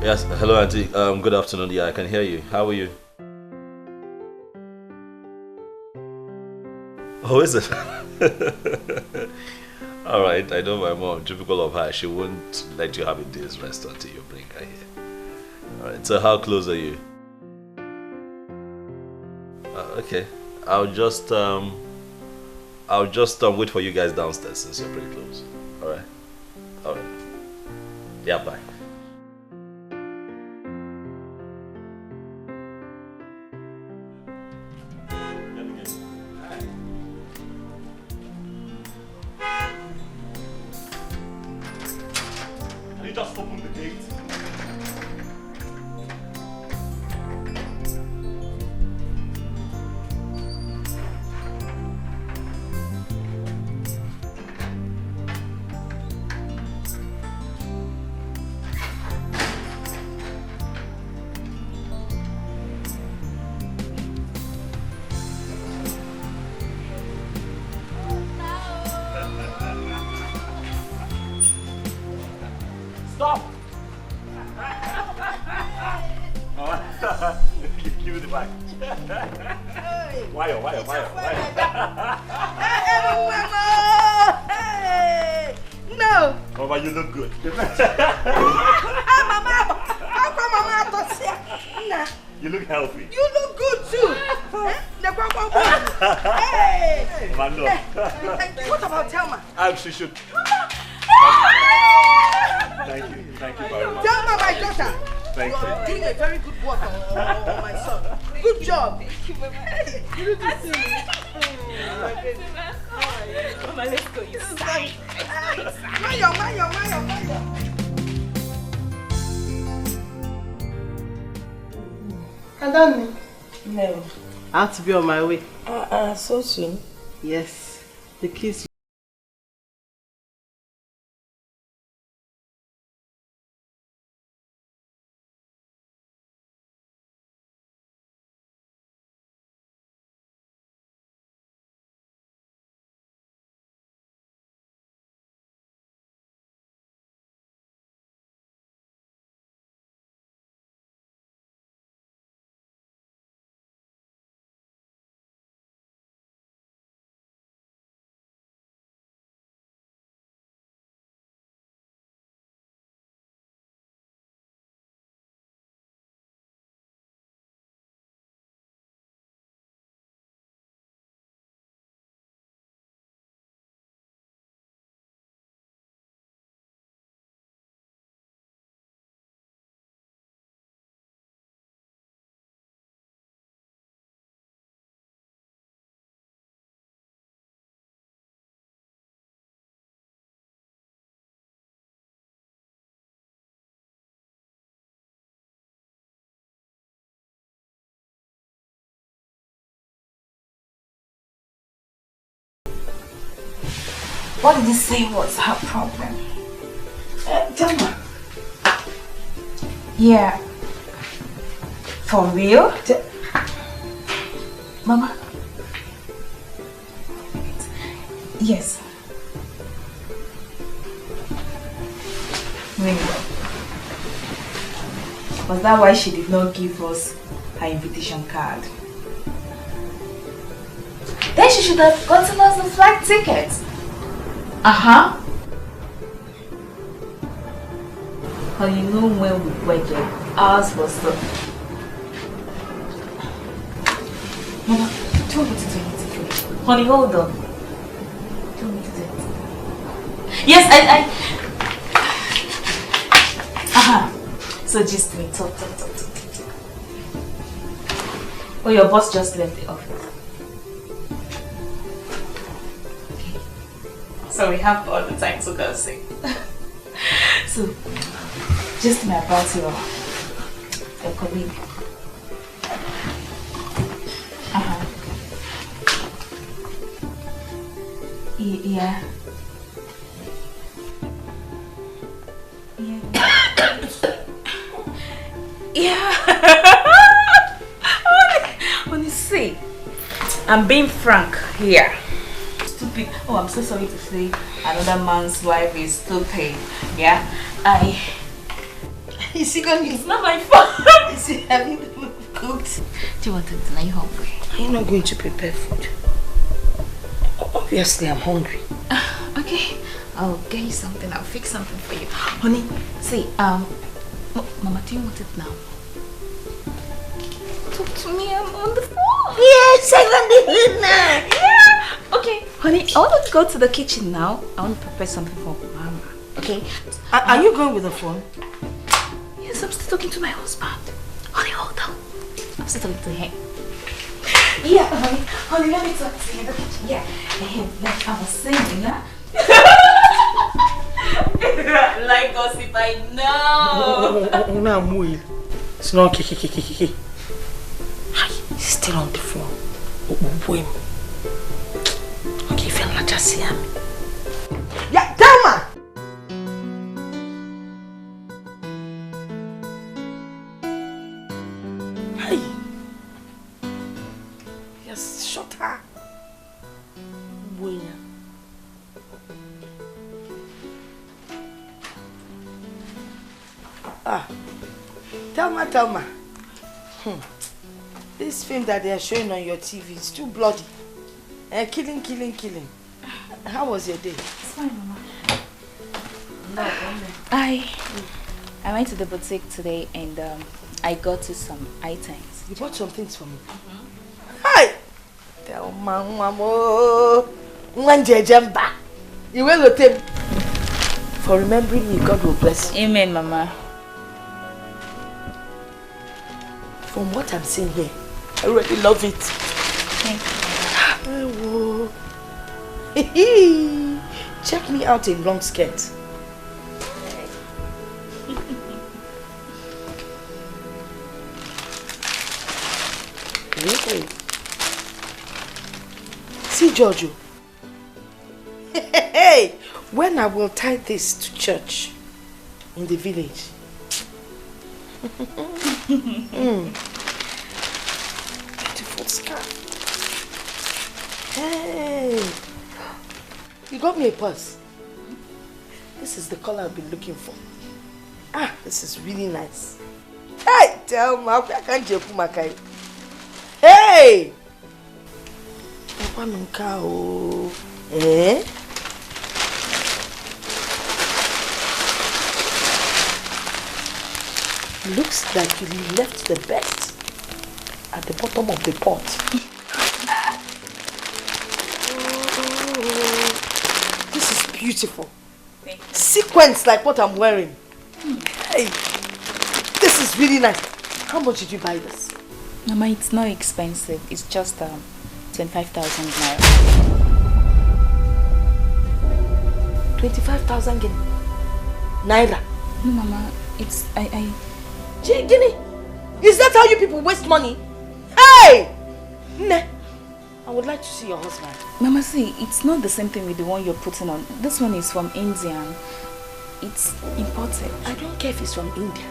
Yes, hello auntie. Good afternoon. Yeah, I can hear you. How are you? Oh, is it? Alright, I know my mom, typical of her, she won't let you have a day's rest until you bring her here. Alright, so how close are you? Okay, I'll just wait for you guys downstairs since you're pretty close. Alright? Alright. Yeah, bye. Just open the gate. Stop! Give me the bag. Why? Hey! No! Mama, you look good. You look healthy. You look good too. Hey! Man, look. What about Thelma? She should. Thank you very much. Thelma, my daughter. Thank you. You're doing a very good work on my son. Good job. Thank you, Mama, let's go inside. Mayo. Adani? No. I have to be on my way. So soon? Yes. The kiss. What did you say was her problem? Tell me. Yeah. For real? Mama? Yes. Really? Was that why she did not give us her invitation card? Then she should have gotten us the flight tickets. Well, you know when we wedded, ours was the... Mama, tell me to do it. Honey, hold on. Tell me to do it. Yes, I... So just me, talk. Oh, your boss just left the office. So we have all the time to gossip. So, just tell me about your colleague. Yeah. Honestly, I'm being frank here. Stupid. Oh, I'm so sorry to say another man's wife is stupid. Yeah, Is he going to... It's not my fault. Is he having cooked? Do you want to dinner? Are you hungry? I'm not going to prepare food. Obviously, I'm hungry. Okay. I'll get you something. I'll fix something for you. Honey, see, Mama, do you want it now? Talk to me. I'm on the phone. Yes, I want it now. Yeah. Okay. Honey, I want to go to the kitchen now. I want to prepare something for Mama. Okay? Are you going with the phone? Yes, I'm still talking to my husband. Honey, hold on. I'm still talking to him. Yeah, honey, let me talk to you in the kitchen. Yeah. Like I was saying, huh? Like gossip, I know. No, I'm it's not kiki. Hi, he's still on the phone. Okay, if I'm not just here. Yeah, Thelma! Hi. Yes, shut her. Thelma. This film that they are showing on your TV is too bloody. Killing. How was your day? It's fine, Mama. No, I went to the boutique today and I got you some items. You bought some things for me? Hi! Thelma, mamo. Jemba. You will look him. For remembering me, God will bless you. Amen, Mama. From what I'm seeing here, I really love it. Thank you. Check me out in long skirt. Really? See, Giorgio. Hey, when I will tie this to church in the village. Beautiful scarf. Hey, you got me a purse. This is the color I've been looking for. This is really nice. Hey, tell me, I can't you put my kai. Hey, eh? Looks like you left the best at the bottom of the pot. This is beautiful. Thank you. Sequence like what I'm wearing. Hey, this is really nice. How much did you buy this? Mama, it's not expensive. It's just 25,000 naira. 25,000 naira. No, Mama, it's Guinea, is that how you people waste money? Hey! Nah. I would like to see your husband. Mama, see, it's not the same thing with the one you're putting on. This one is from India. It's imported. I don't care if it's from India,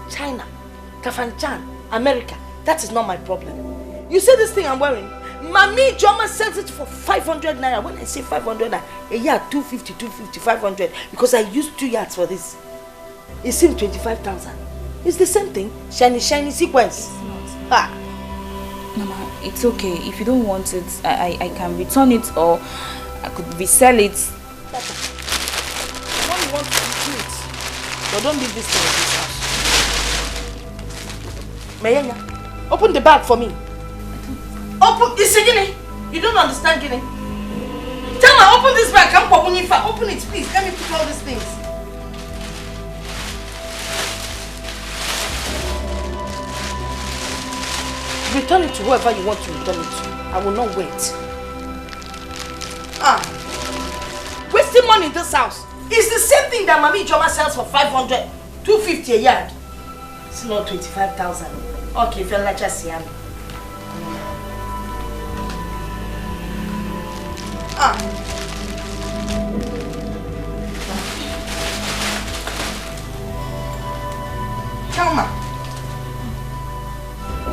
China, Kafanchan, America. That is not my problem. You see this thing I'm wearing? Mami Joma sells it for 500 naira. When I say 500 naira, a yard 250, 500. Because I used 2 yards for this. It seems 25,000. It's the same thing. Shiny sequence. Mama, it's okay. If you don't want it, I can return it or I could resell it. When you want to do it, but don't leave this thing in this house. Mayenya, open the bag for me. Open, you see Guinea? You don't understand Guinea? Tell me, open this bag. Open it, please. Let me put all these things. Return it to whoever you want to return it to. I will not wait. Wasting money in this house. It's the same thing that Mami Joma sells for 500, 250 a yard. It's not 25,000. Okay, if you're not just here. Thelma.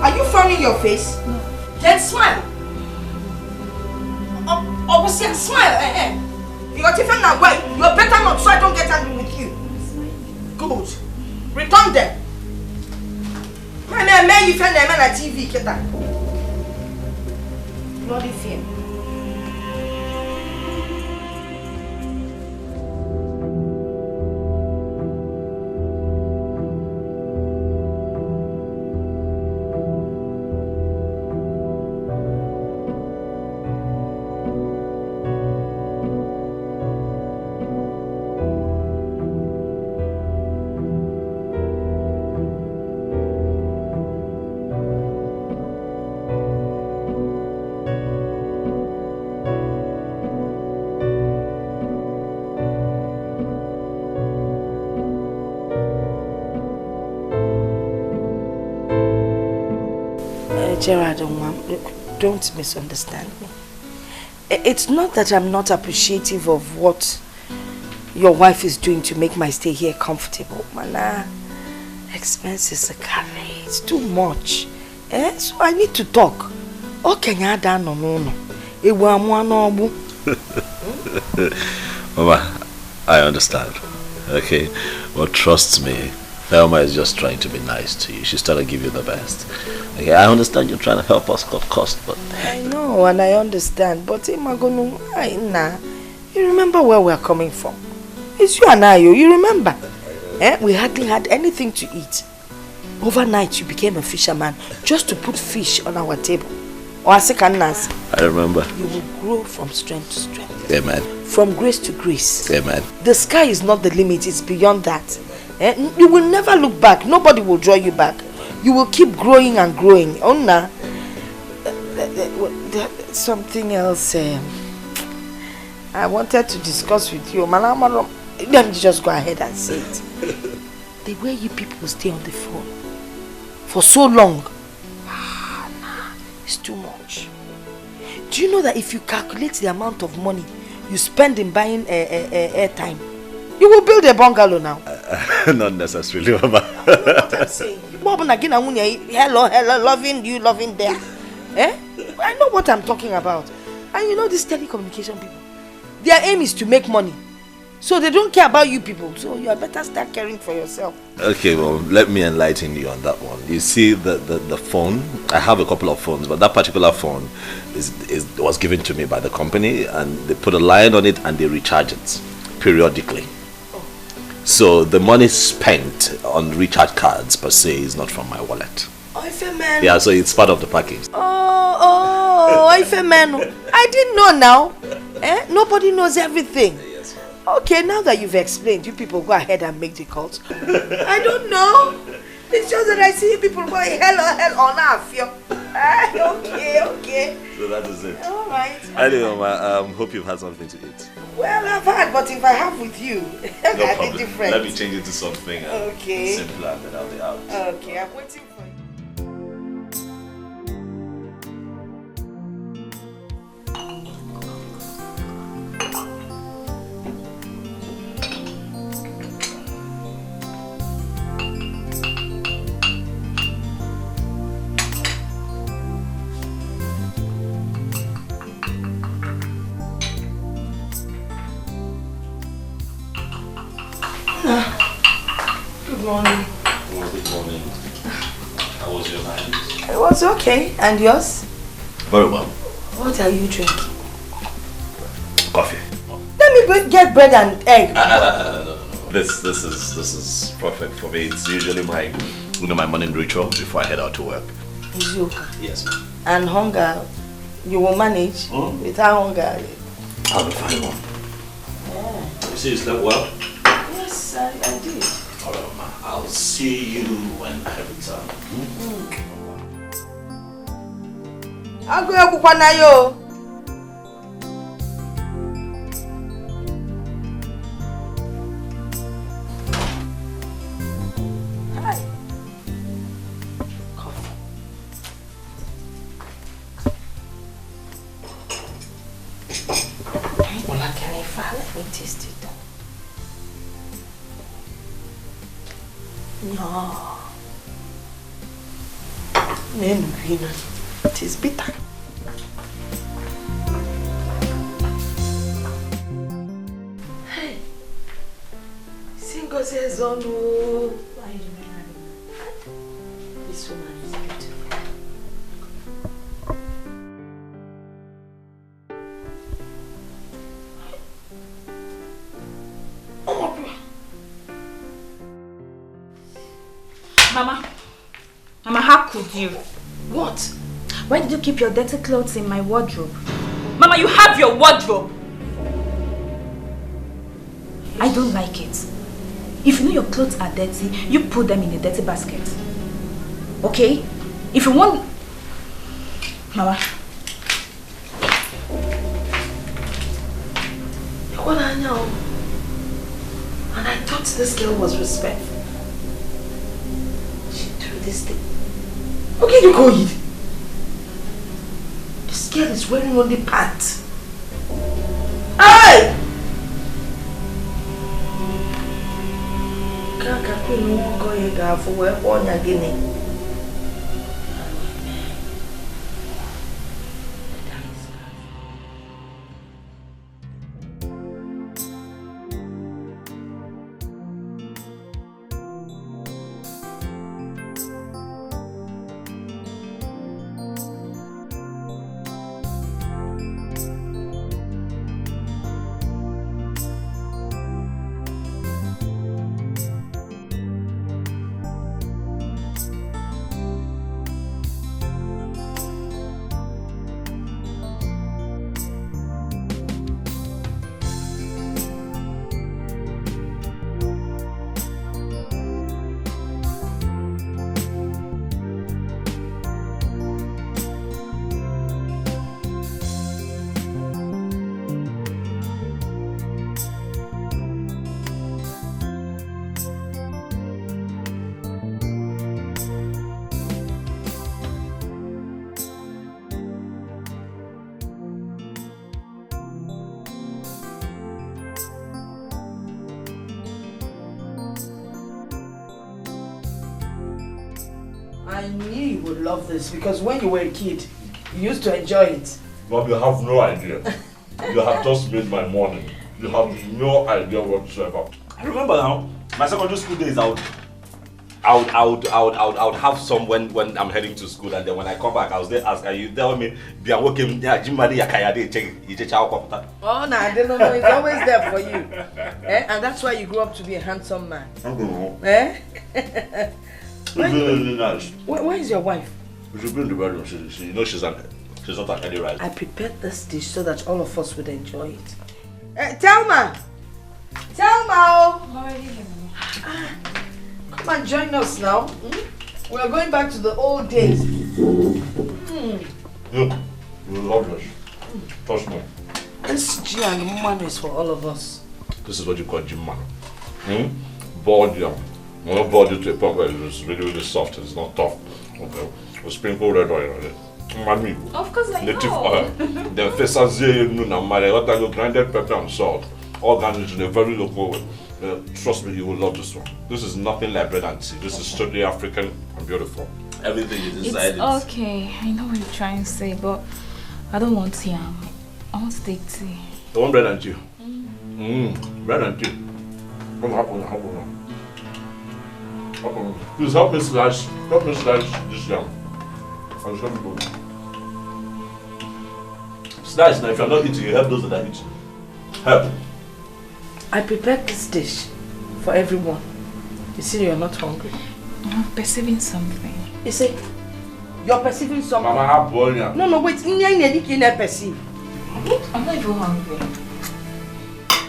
Are you frowning your face? No. Then smile. Obviously, smile. You're different now. Well, you're better not, so I don't get angry with you. Good. Return them. Man, you find them on TV, Keta. Bloody film. Gerald, don't misunderstand me. It's not that I'm not appreciative of what your wife is doing to make my stay here comfortable. Mana, expenses are carried. It's too much. So I need to talk. Okay, no. Mama, I understand. Okay, but trust me, Thelma is just trying to be nice to you. She's trying to give you the best. Okay, I understand you're trying to help us cut costs, but... I know and I understand, but you remember where we're coming from. It's you and I, you remember? We hardly had anything to eat. Overnight you became a fisherman just to put fish on our table. I remember. You will grow from strength to strength. Amen. From grace to grace. Amen. The sky is not the limit, it's beyond that. You will never look back. Nobody will draw you back. You will keep growing and growing. Onna, something else I wanted to discuss with you. Let me just go ahead and say it. The way you people stay on the phone for so long, it's too much. Do you know that if you calculate the amount of money you spend in buying airtime, you will build a bungalow now? Not necessarily, Mama. You know what I'm saying? Hello, loving you, loving there. I know what I'm talking about. And you know these telecommunication people, their aim is to make money. So they don't care about you people. So you better start caring for yourself. Okay, well, let me enlighten you on that one. You see, the phone, I have a couple of phones, but that particular phone was given to me by the company, and they put a line on it and they recharge it periodically. So the money spent on recharge cards per se is not from my wallet. Man. Yeah, so it's part of the package. Man. I didn't know now. Nobody knows everything. Yes. Okay, now that you've explained, you people go ahead and make the calls. I don't know. It's just that I see people going hell on earth. Okay. So that is it. All right. Anyway, hope you've had something to eat. Well, I've had, but if I have with you, no problem. Different. Let me change it to something simpler, and then I'll be out. Okay, I'm waiting for you. Good morning. Good morning. How was your night? It was okay. And yours? Very well. What are you drinking? Coffee. Let me get bread and egg. No. This is perfect for me. It's usually my morning ritual before I head out to work. Is you? Yes, ma'am. And hunger, you will manage without hunger? I'll be fine, Mom. Yeah. You see you slept well? Yes, I did. Alright, ma. I'll see you when I return. I'll go up na yo. Hi. Coffee. Well, I can't even let me taste it. No. It is bitter. Hey. Single says on. Why are you doing This woman is beautiful. Mama, how could you? What? Why did you keep your dirty clothes in my wardrobe? Mama, you have your wardrobe! I don't like it. If you know your clothes are dirty, you put them in the dirty basket. Okay? If you want... Mama. What I know. And I thought this girl was respectful. She threw this thing. Okay, you go eat. This girl is wearing only pants. Hey! Kaka kunu wongo yega for we onya gini. I knew you would love this because when you were a kid, you used to enjoy it. But you have no idea. You have just made my morning. You have no idea whatsoever. I remember now, my secondary school days, I would have some when I'm heading to school, and then when I come back, I was there ask, you tell me, be a working Oh, no, I didn't know. It's always there for you. And that's why you grew up to be a handsome man. I don't know. It's really nice. Where is your wife? She's been in the bedroom. You know she's not at any right. I prepared this dish so that all of us would enjoy it. Thelma! Thelma! I'm already here, Mama. Come and join us now. We are going back to the old days. You love this. Trust me. This G and man is for all of us. This is what you call gym man. Boiled yam. Not boiled it to a point where it's really, really soft. It's not tough. Okay. We sprinkle red oil on it. Of course I native know. oil. Then grinded pepper and salt. All garnished in a very local way. Trust me, you will love this one. This is nothing like bread and tea. This is totally African and beautiful. Everything is inside it. It's okay. I know what you're trying to say, but I don't want yam. I want to take tea. You want bread and tea? Bread and tea. Please help me slice this yam. I'll just let me go. Slice now. If you're not eating, you help those that are eating. Help. I prepared this dish for everyone. You see, you're not hungry. I'm perceiving something. You see, you're perceiving something. Mama, have boiled yam. No, wait. You can't perceive. I'm not even hungry.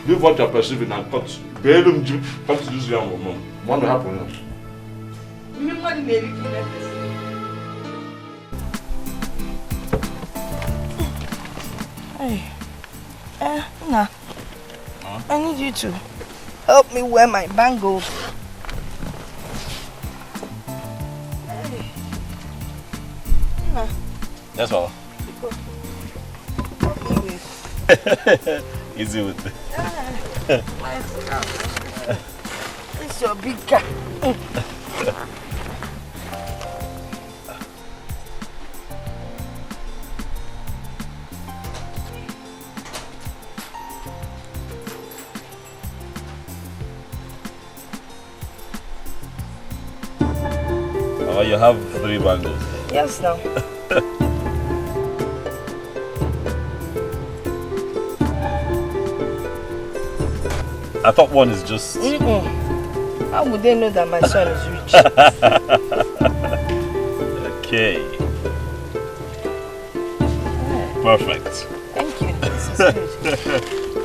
Leave what you're perceiving and cut. Cut this yam, Mama. What will happen now? Hey, Nah. I need you to help me wear my bangles. Hey. Nah. That's all. Help me with. Easy with it. This is your big car. Well, you have 3 bangles. Yes, now. I thought one is just... How would they know that my son is rich? Okay. Perfect. Thank you. This is good.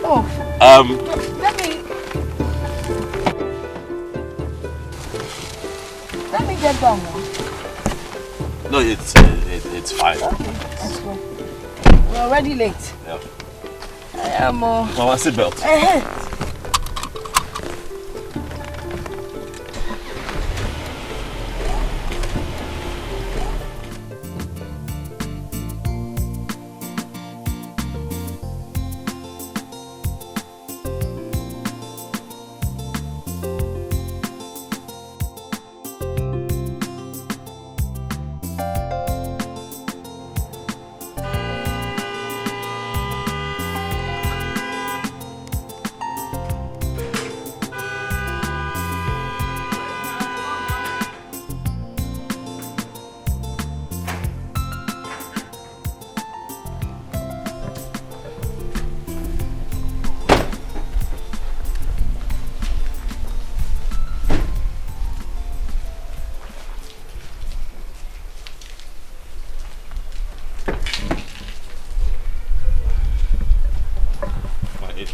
Oh. Let me get down now. No, it's fine. Okay, let's go. We're already late. Yeah. I am. Mama, seatbelt.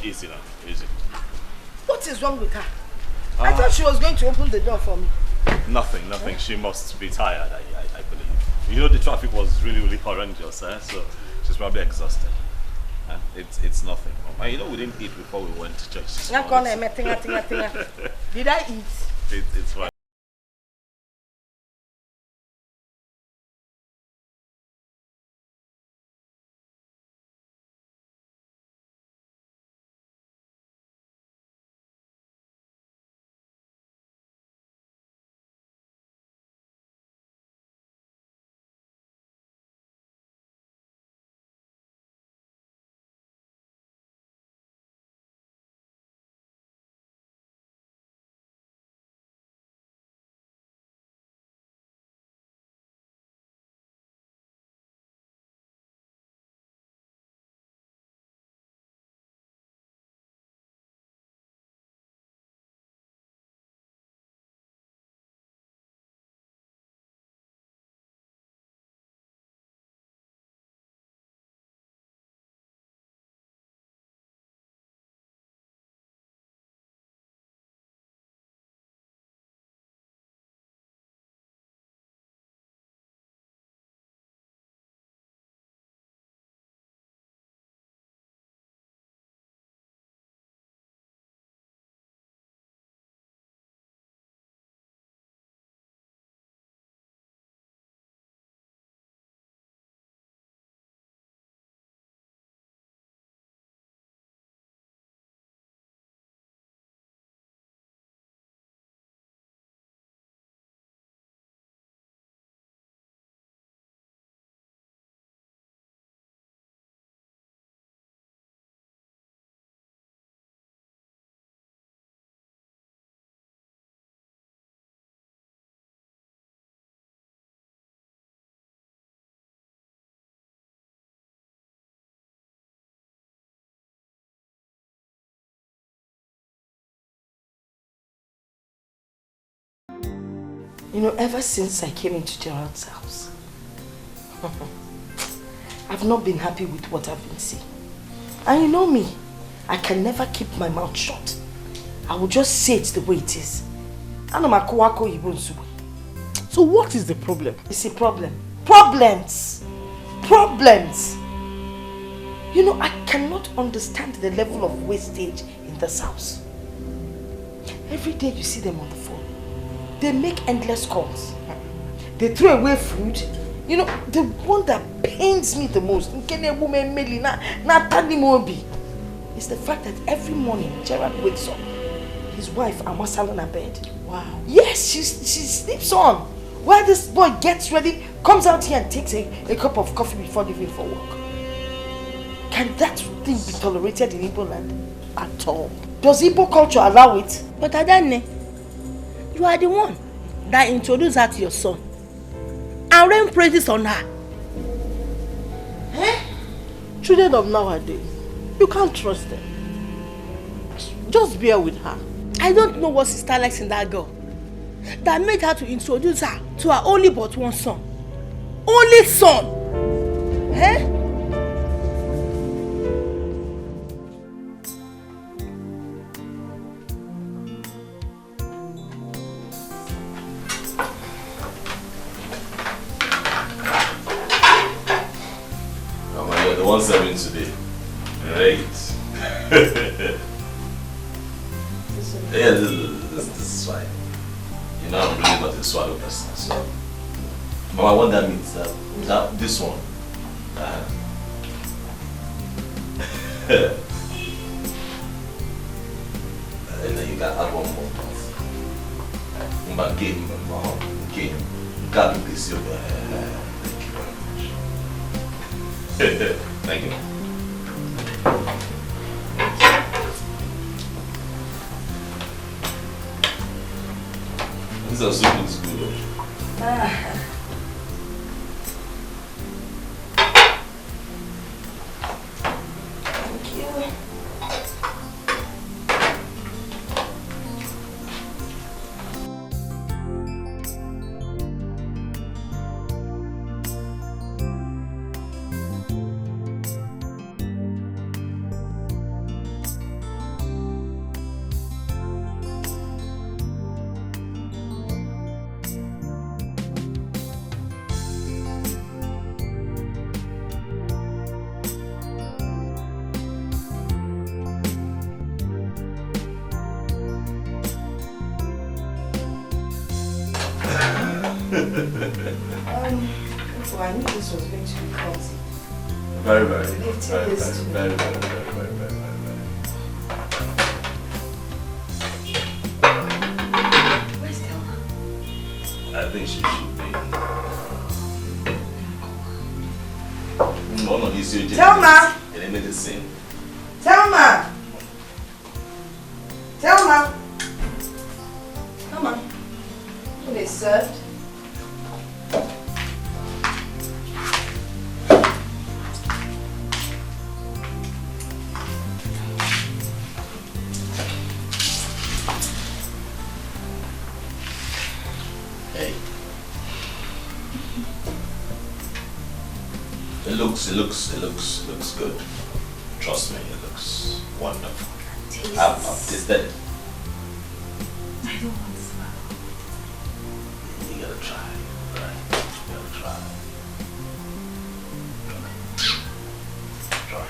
Easy now, easy. What is wrong with her? I thought she was going to open the door for me. Nothing. She must be tired, I believe. You know, the traffic was really horrendous, so she's probably exhausted. It's nothing. You know, we didn't eat before we went to church. Did I eat? It's fine. You know, ever since I came into Gerald's house, I've not been happy with what I've been seeing. And you know me, I can never keep my mouth shut. I will just say it the way it is. So what is the problem? It's a problem. Problems! Problems! You know, I cannot understand the level of wastage in this house. Every day you see them on the phone. They make endless calls. They throw away food. You know, the one that pains me the most is the fact that every morning Gerald wakes up, his wife Amasala in her bed. Wow. Yes, she sleeps on. While this boy gets ready, comes out here and takes a cup of coffee before leaving for work. Can that thing be tolerated in Igbo land? At all. Does Igbo culture allow it? But Adane, you are the one that introduced her to your son. and rain praises on her. Eh? Children of nowadays, you can't trust them. Just bear with her. I don't know what sister likes in that girl that made her to introduce her to her only but one son. Only son! Eh? You're the one serving today. Great. Yeah, this is fine. You know, I'm really not a swallow person, so. Mama, what that means, that this one. And then you can add one more. Game. Thank you very much. Thank you. This is soup looks good. Thank you. So I knew this was going to be clumsy. Very. Where's Thelma? I think she should be. One of these you Thelma! And they made the same. Thelma! Thelma! Come on. Food is served. It looks good. Trust me, it looks wonderful. I've tasted it. I don't want to smile. You gotta try, right? You gotta try. Try.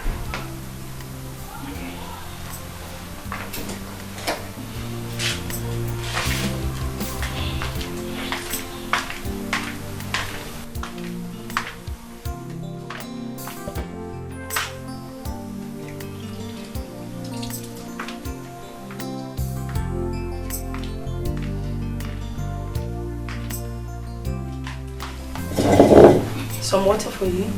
Some water for you.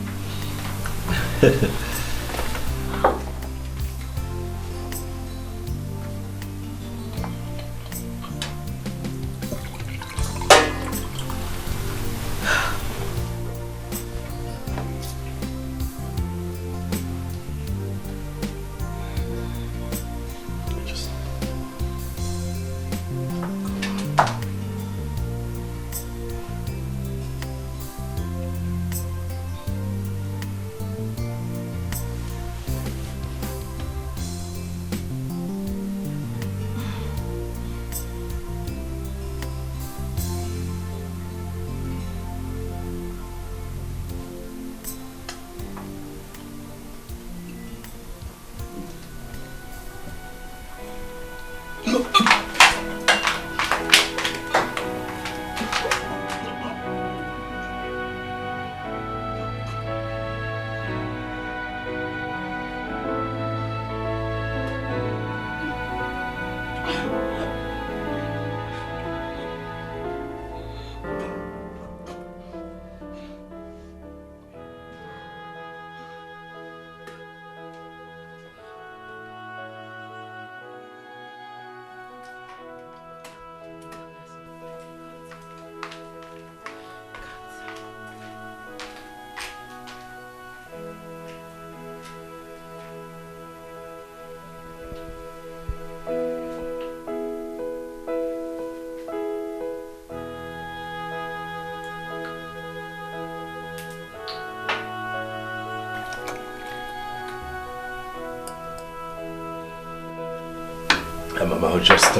Hey, Mama, I'll just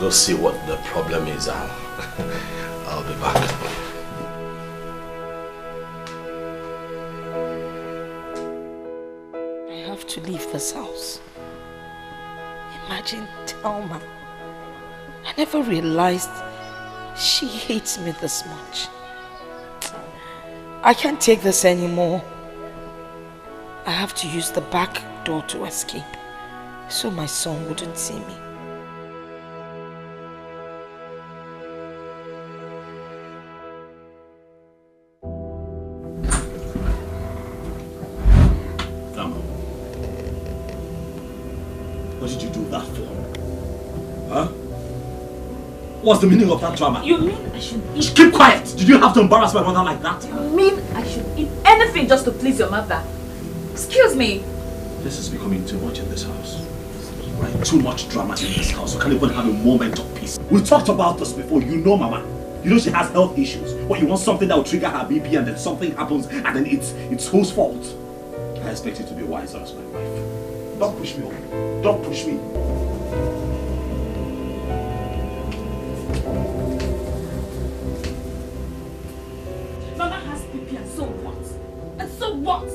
go see what the problem is. I'll be back. I have to leave this house. Imagine Thelma. I never realized she hates me this much. I can't take this anymore. I have to use the back door to escape, so my son wouldn't see me. What did you do that for? Huh? What's the meaning of that drama? You mean I should eat? Keep quiet! Did you have to embarrass my mother like that? You mean I should eat anything just to please your mother? Excuse me. This is becoming too much in this house. Right? Too much drama in this house. We can't even have a moment of peace. We talked about this before. You know Mama. You know she has health issues. But you want something that will trigger her BP and then something happens and then it's whose fault? I expect you to be wiser as my wife. Don't push me over. Don't push me. Mama has BP and so what? And so what?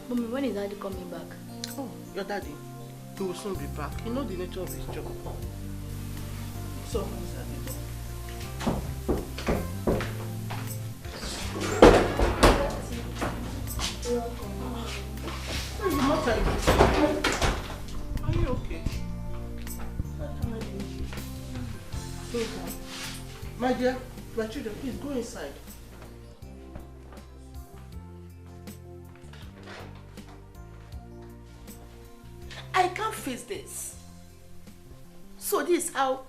Mommy, when is Daddy coming back? Oh, your daddy. He will soon be back. You know the nature of his job. So, are you okay? My dear, my children, please go inside. I can't face this. So this is how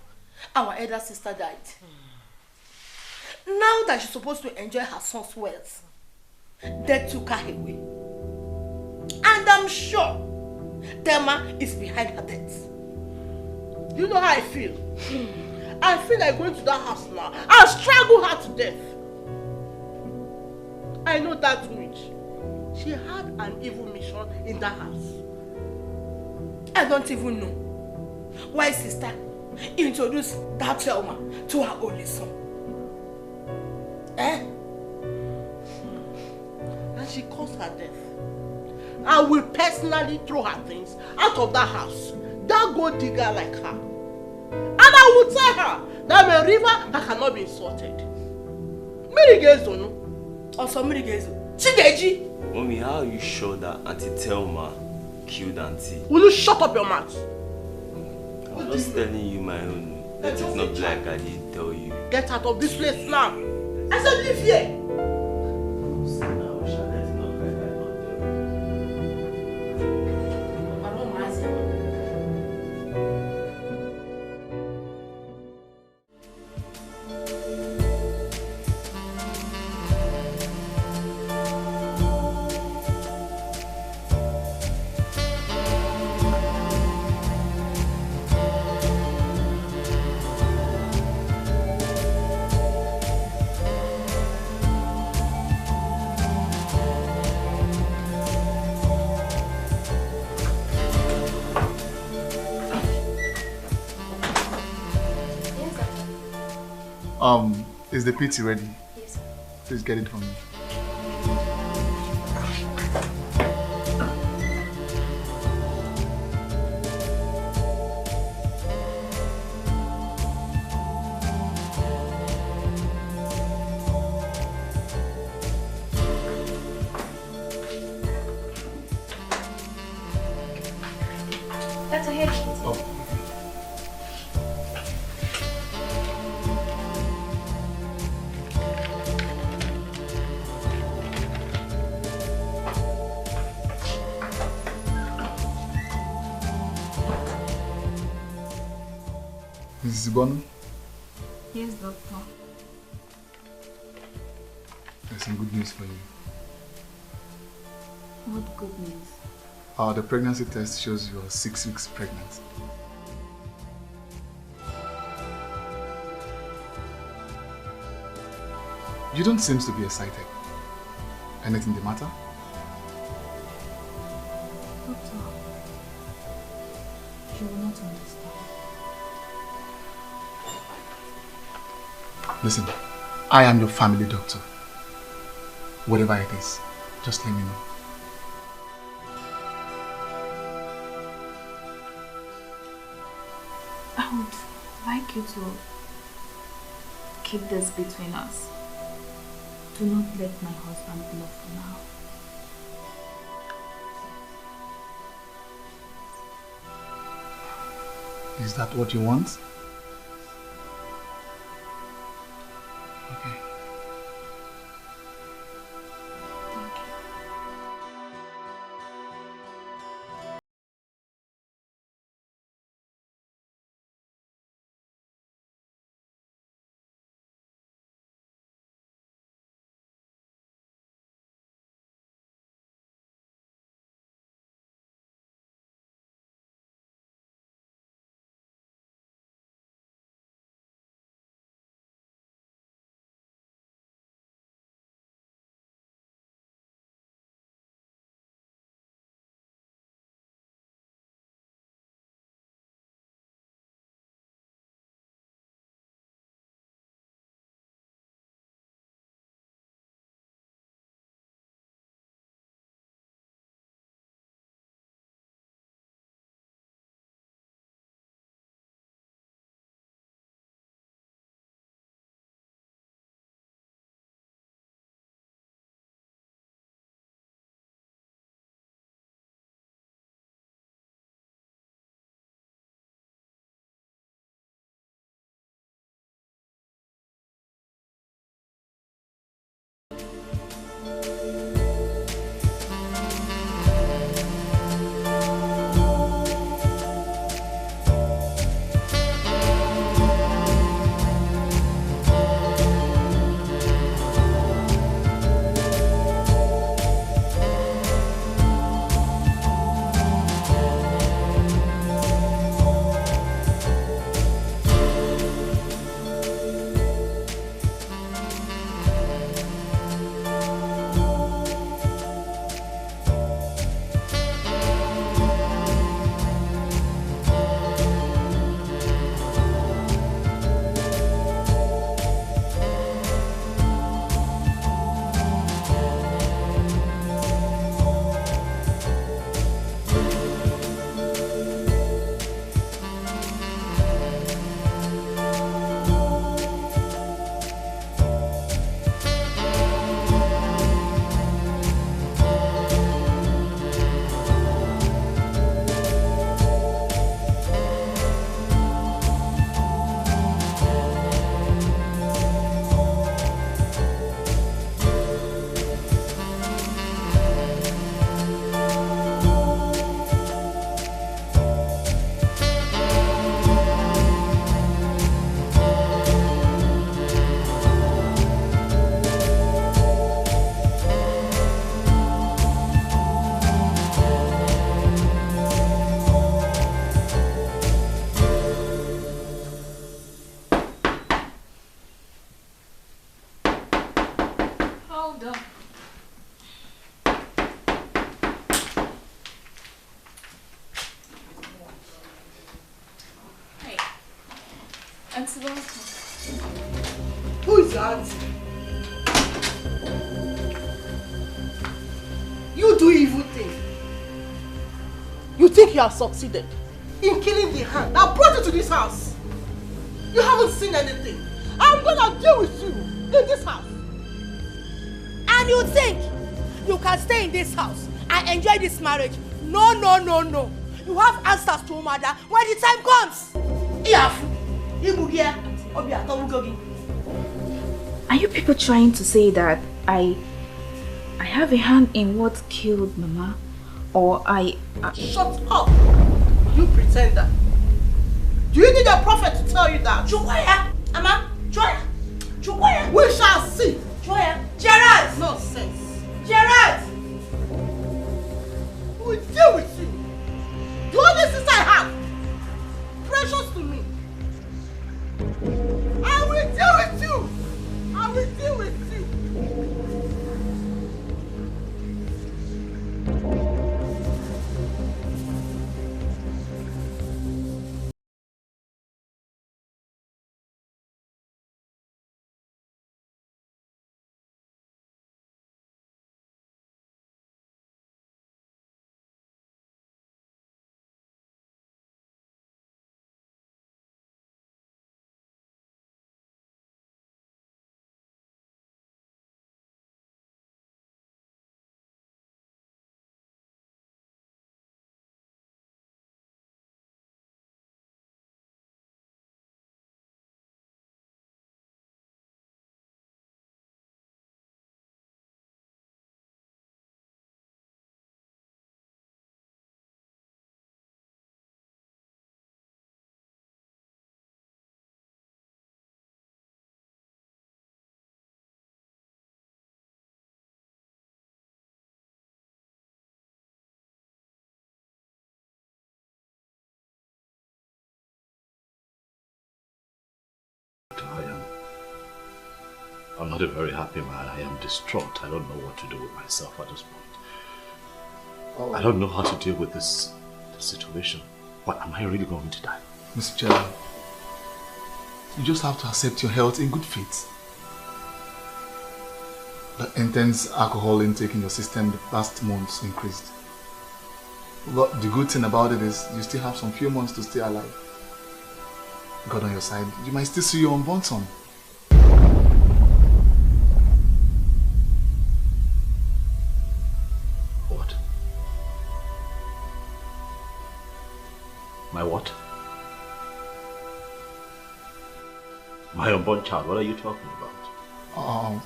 our elder sister died. Now that she's supposed to enjoy her son's wealth, death took her away. And I'm sure Thelma is behind her death. You know how I feel? I feel like going to that house now and strangle her to death. I know that witch. She had an evil mission in that house. I don't even know why sister introduced that Thelma to her only son. Eh? And she caused her death. I will personally throw her things out of that house. That gold digger like her. And I will tell her that I'm a river that cannot be insulted. Mirigezo, no? Also Mirigezo. Chigeji! Mommy, how are you sure that Auntie Thelma killed Auntie? Will you shut up your mouth? I'm just telling you my own. Let it not be like I didn't tell you. Get out of this place now. I said leave here. Is the PT ready? Yes, sir. Please get it for me. That's a head. Oh. Mrs. Bono? Yes, doctor. There's some good news for you. What good news? The pregnancy test shows you are 6 weeks pregnant. You don't seem to be excited. Anything the matter? Doctor, you will not understand. Listen, I am your family doctor. Whatever it is, just let me know. I would like you to keep this between us. Do not let my husband know for now. Is that what you want? Okay. Auntie, welcome. Who is your auntie? You do evil things. You think you have succeeded in killing the hand that brought you to this house? You haven't seen anything. I'm gonna deal with you in this house. And you think you can stay in this house and enjoy this marriage? No, no, no, no. You have answers to mother when the time comes. Are you people trying to say that I have a hand in what killed Mama? Or Shut up! You pretender. Do you need a prophet to tell you that? Chukwaya! Ama! Chukwaya! Chukwaya! We shall see! Chukwaya! Gerald! Nonsense! Gerald! We will deal with you! The only sister I have, precious to me. I will deal with you! I will deal with you! not a very happy man. I am distraught. I don't know what to do with myself at this point. Oh. I don't know how to deal with this situation. What, am I really going to die? Mr. Gerald, you just have to accept your health in good faith. The intense alcohol intake in your system the past months increased. But the good thing about it is you still have some few months to stay alive. God on your side, you might still see your unborn son. What? My what? My unborn child, what are you talking about? No.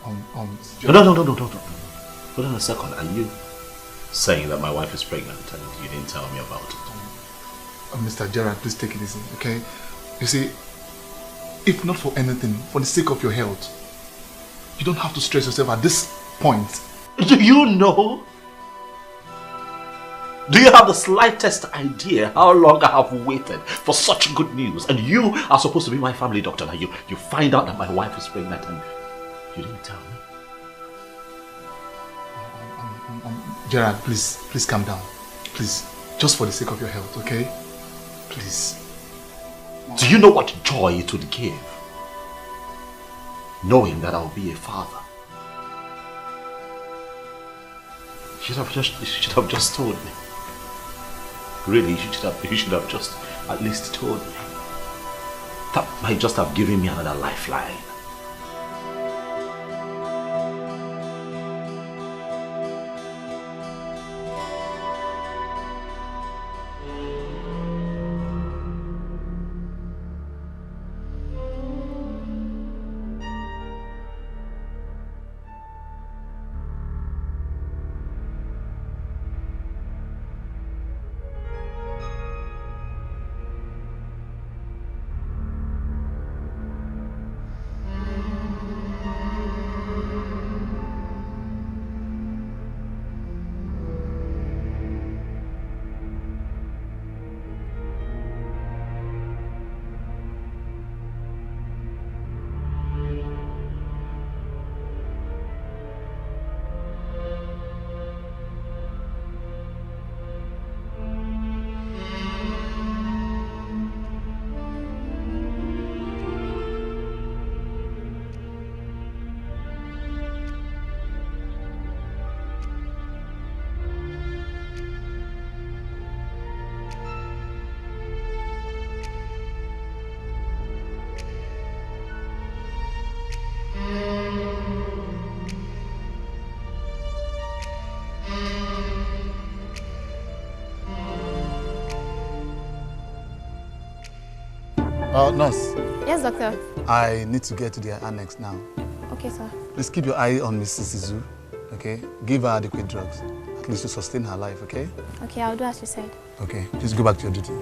Hold on a second. Are you saying that my wife is pregnant and you didn't tell me about it? Mr. Gerald, please take it easy, okay? You see, if not for anything, for the sake of your health, you don't have to stress yourself at this point. Do you know? Do you have the slightest idea how long I have waited for such good news? And you are supposed to be my family doctor. Now you find out that my wife is pregnant and you didn't tell me. Gerald, please calm down. Please, just for the sake of your health, okay? Please. Do you know what joy it would give? Knowing that I'll be a father. You should have just told me. Really, you should have just at least told me. That might just have given me another lifeline. Nurse. Yes, doctor. I need to get to the annex now. Okay, sir. Please keep your eye on Mrs. Izu, okay? Give her adequate drugs, at least to sustain her life, okay? Okay, I'll do as you said. Okay, please go back to your duty.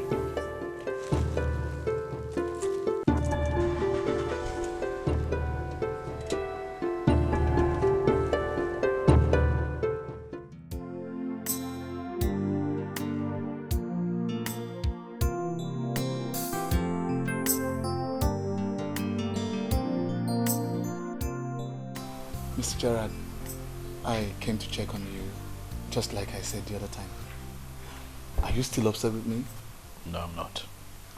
Mr. Gerald, I came to check on you, just like I said the other time. Are you still upset with me? No, I'm not.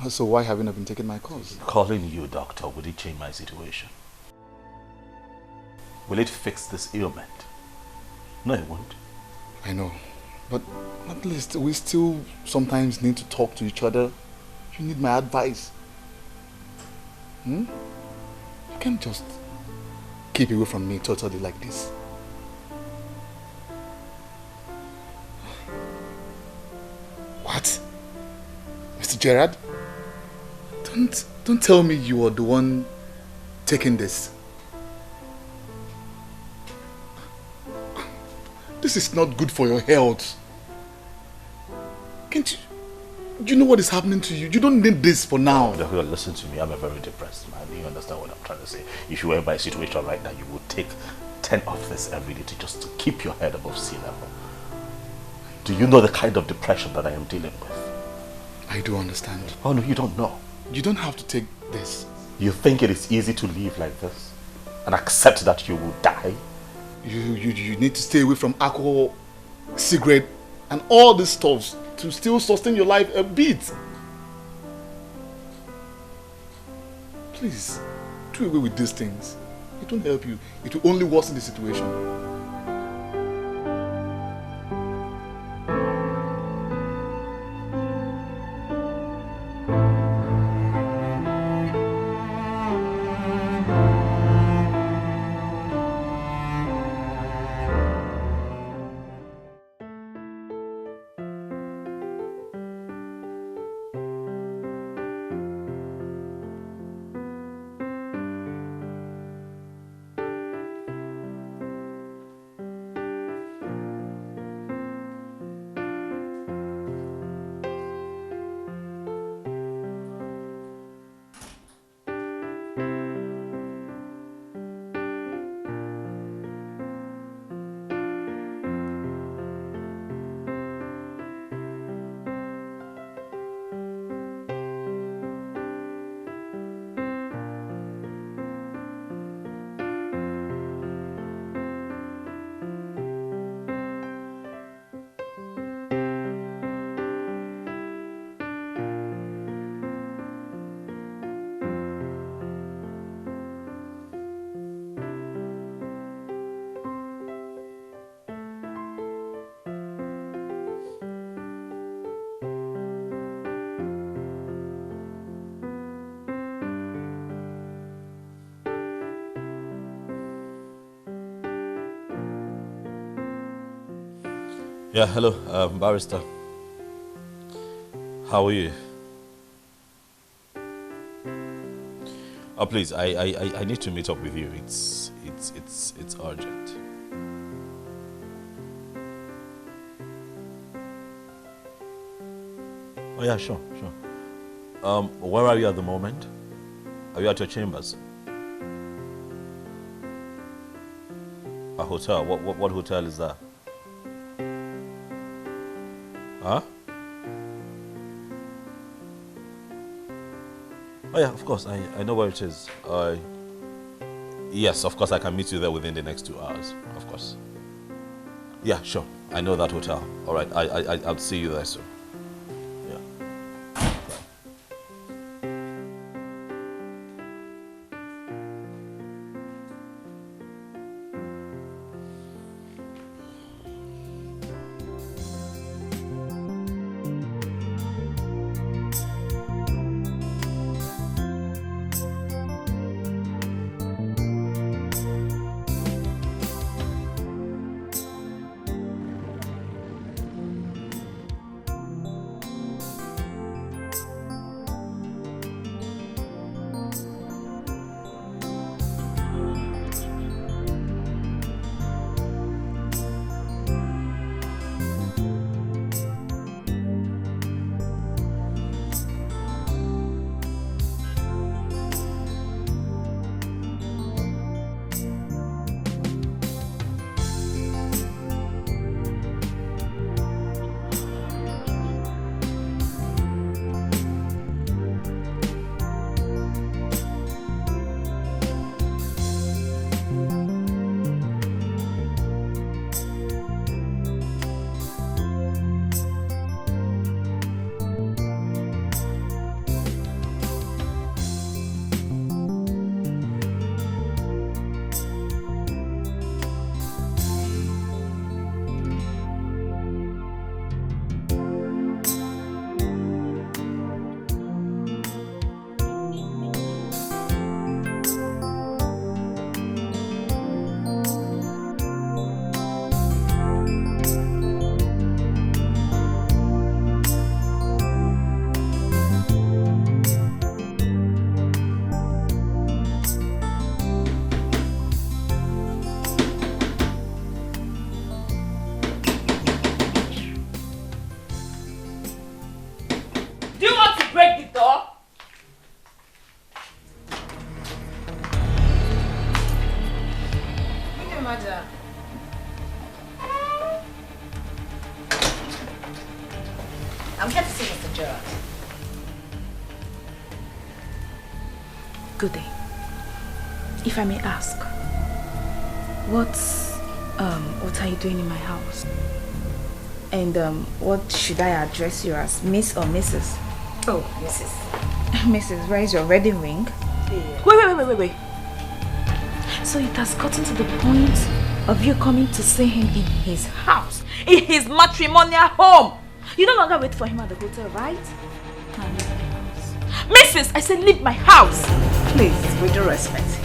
So why haven't you been taking my calls? Calling you, doctor, would it change my situation? Will it fix this ailment? No, it won't. I know, but at least we still sometimes need to talk to each other. You need my advice. You can't just keep away from me totally like this. What? Mr. Gerald? Don't tell me you are the one taking this. This is not good for your health. Can't you? Do you know what is happening to you? You don't need this for now. Doctor, listen to me. I'm a very depressed man. Do you understand what I'm trying to say? If you were in my situation right now, you would take 10 of this every day to keep your head above sea level. Do you know the kind of depression that I am dealing with? I do understand. Oh no, you don't know. You don't have to take this. You think it is easy to live like this? and accept that you will die? You need to stay away from alcohol, cigarette, and all this stuff to still sustain your life a bit. Please, do away with these things. It won't help you. It will only worsen the situation. Yeah, hello, barrister. How are you? Oh, please, I need to meet up with you. It's urgent. Oh yeah, sure. Where are you at the moment? Are you at your chambers? A hotel? What hotel is that? Huh? Oh yeah, of course, I know where it is. Yes, of course, I can meet you there within the next 2 hours, of course. Yeah, sure, I know that hotel. All right, I'll see you there soon. Yeah. I'm here to see Mr. Gerald. Good day. If I may ask, What are you doing in my house? And what should I address you as, Miss or Mrs.? Oh, Mrs. Mrs., where is your wedding ring? Yeah. Wait. So it has gotten to the point of you coming to see him in his house, in his matrimonial home. You no longer wait for him at the hotel, right? Now leave my house. Mrs., I said leave my house. Please, with due respect,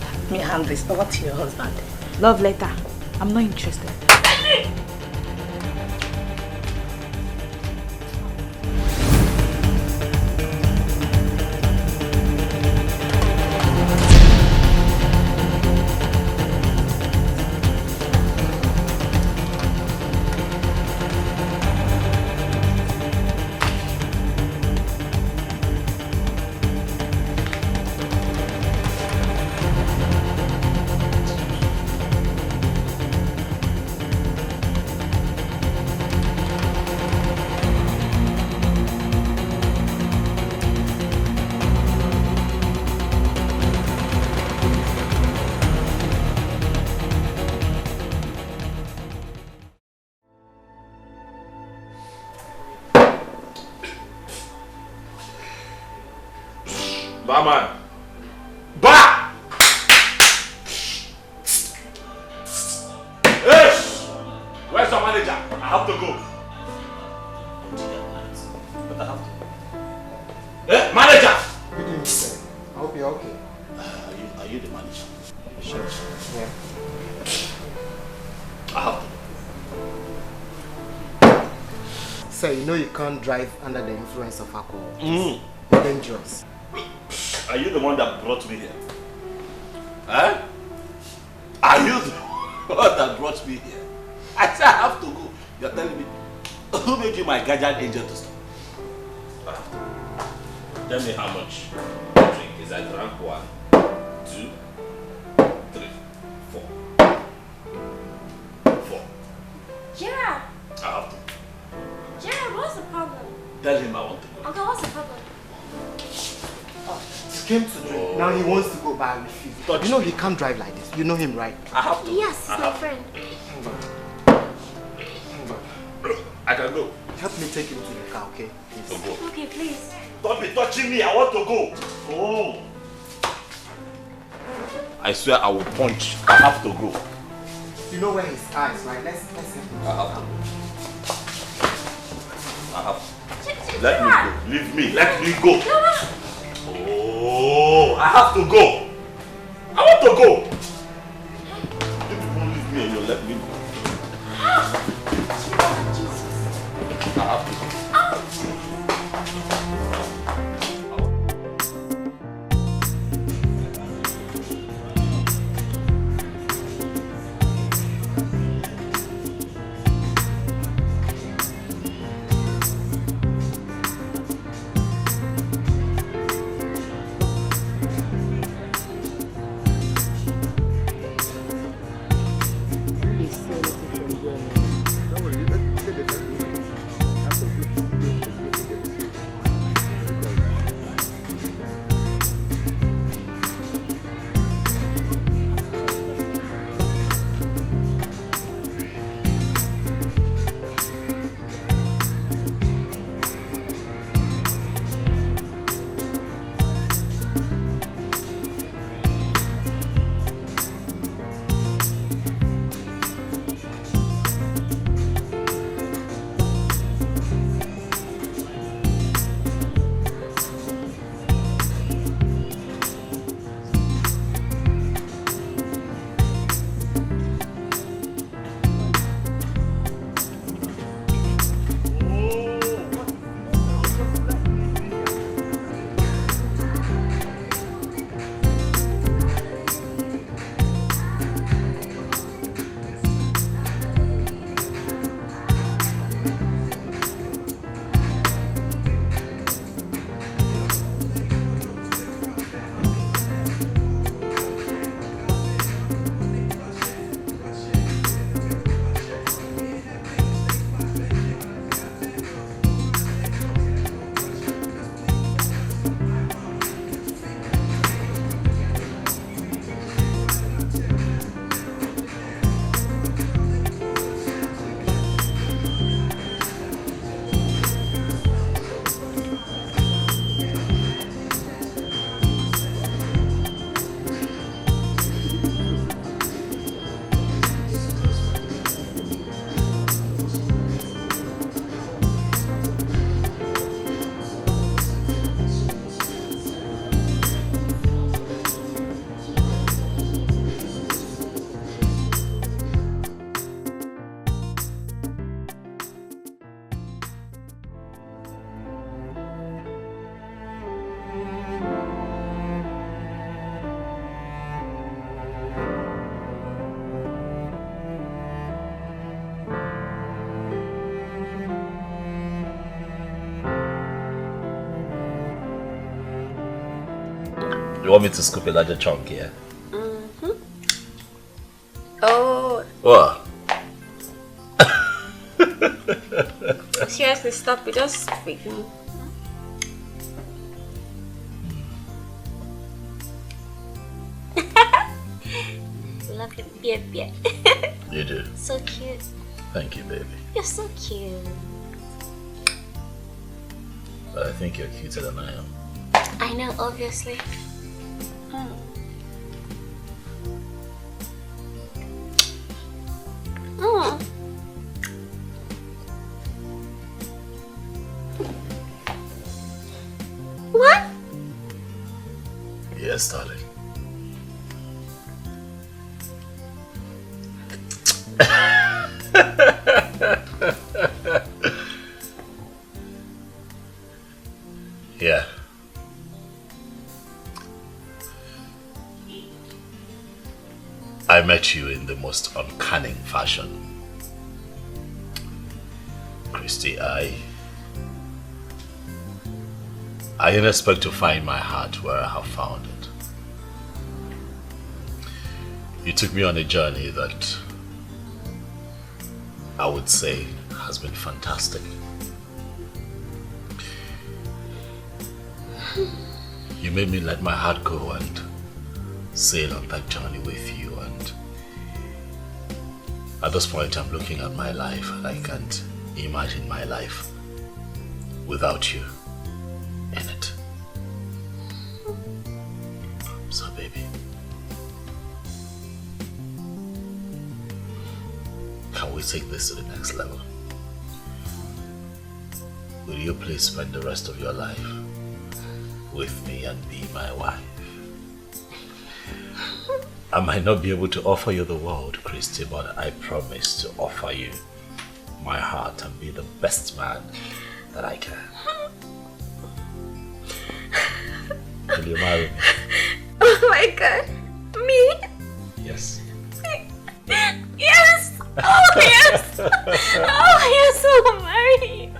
let me hand this over to your husband. Love letter. I'm not interested. Barman! Bar! Hey! Where's your manager? I have to go. But I have to. Hey, manager! Good evening, sir. I hope you're okay. Are you the manager? Sure. Yeah. I have to. Sir, you know you can't drive under the influence of alcohol. It's dangerous. Are you the one that brought me here? Huh? Are you the one that brought me here? I said I have to go. You're telling me, who made you my guardian angel to stop? I have to go. Tell me how much you drink. Is that rank 1, 2, 3, 4. 4. Gerald! I have to. Gerald, what's the problem? Tell him I want to go. Okay, what's the problem? He came to drink. Now he wants to go, but I refuse. You know he can't drive like this. You know him, right? I have to. Yes, he's my friend. I can go. Help me take him to the car, okay? Please. Go. Okay, please. Don't be touching me. I want to go. Oh. I swear I will punch. I have to go. You know where his eyes, right? Let's help him. I have to go. I have to. Let me go. Leave me. Let me go. Oh, I have to go. I want to go. If you won't leave me, you'll let me go. I have to go. You want me to scoop a larger chunk here? Mm-hmm. Oh. What? Seriously, stop it. Just speak me. Love your baby. You do? So cute. Thank you, baby. You're so cute. But I think you're cuter than I am. I know, obviously. Oh. What? Yes, darling. Yeah. I met you in the most uncanny fashion. Christy, I didn't expect to find my heart where I have found it. You took me on a journey that I would say has been fantastic. You made me let my heart go and sail on that journey with you, and at this point I'm looking at my life and I can't imagine my life without you in it. So baby, can we take this to the next level? Will you please spend the rest of your life with me and be my wife? I might not be able to offer you the world, Christy, but I promise to offer you my heart and be the best man that I can. Will you marry me? Oh my God. Me? Yes. Yes! Oh yes! Oh yes, I'll marry you.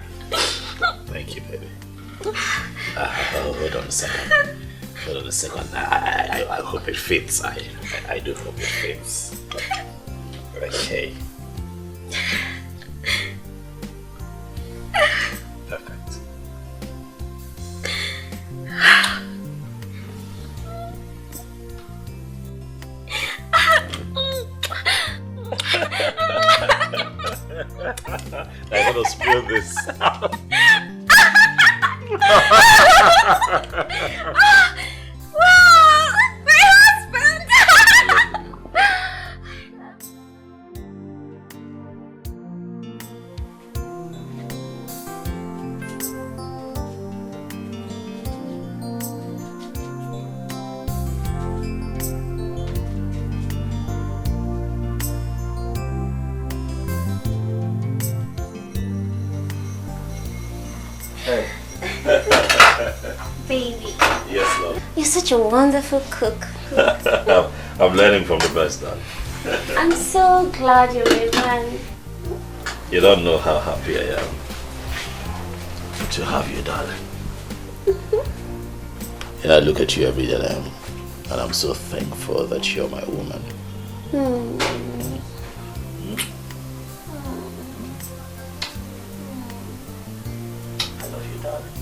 Thank you, baby. Hold on a second. Hold on a second. I hope it fits. I do hope it fits. Okay. Perfect. I'm gonna spill this. Wow! My husband! Hey. Baby, Yes, love. you're such a wonderful cook. I'm learning from the best, darling. I'm so glad you're a man. You don't know how happy I am to have you, darling. And I look at you every day, and I'm so thankful that you're my woman. I love you, darling.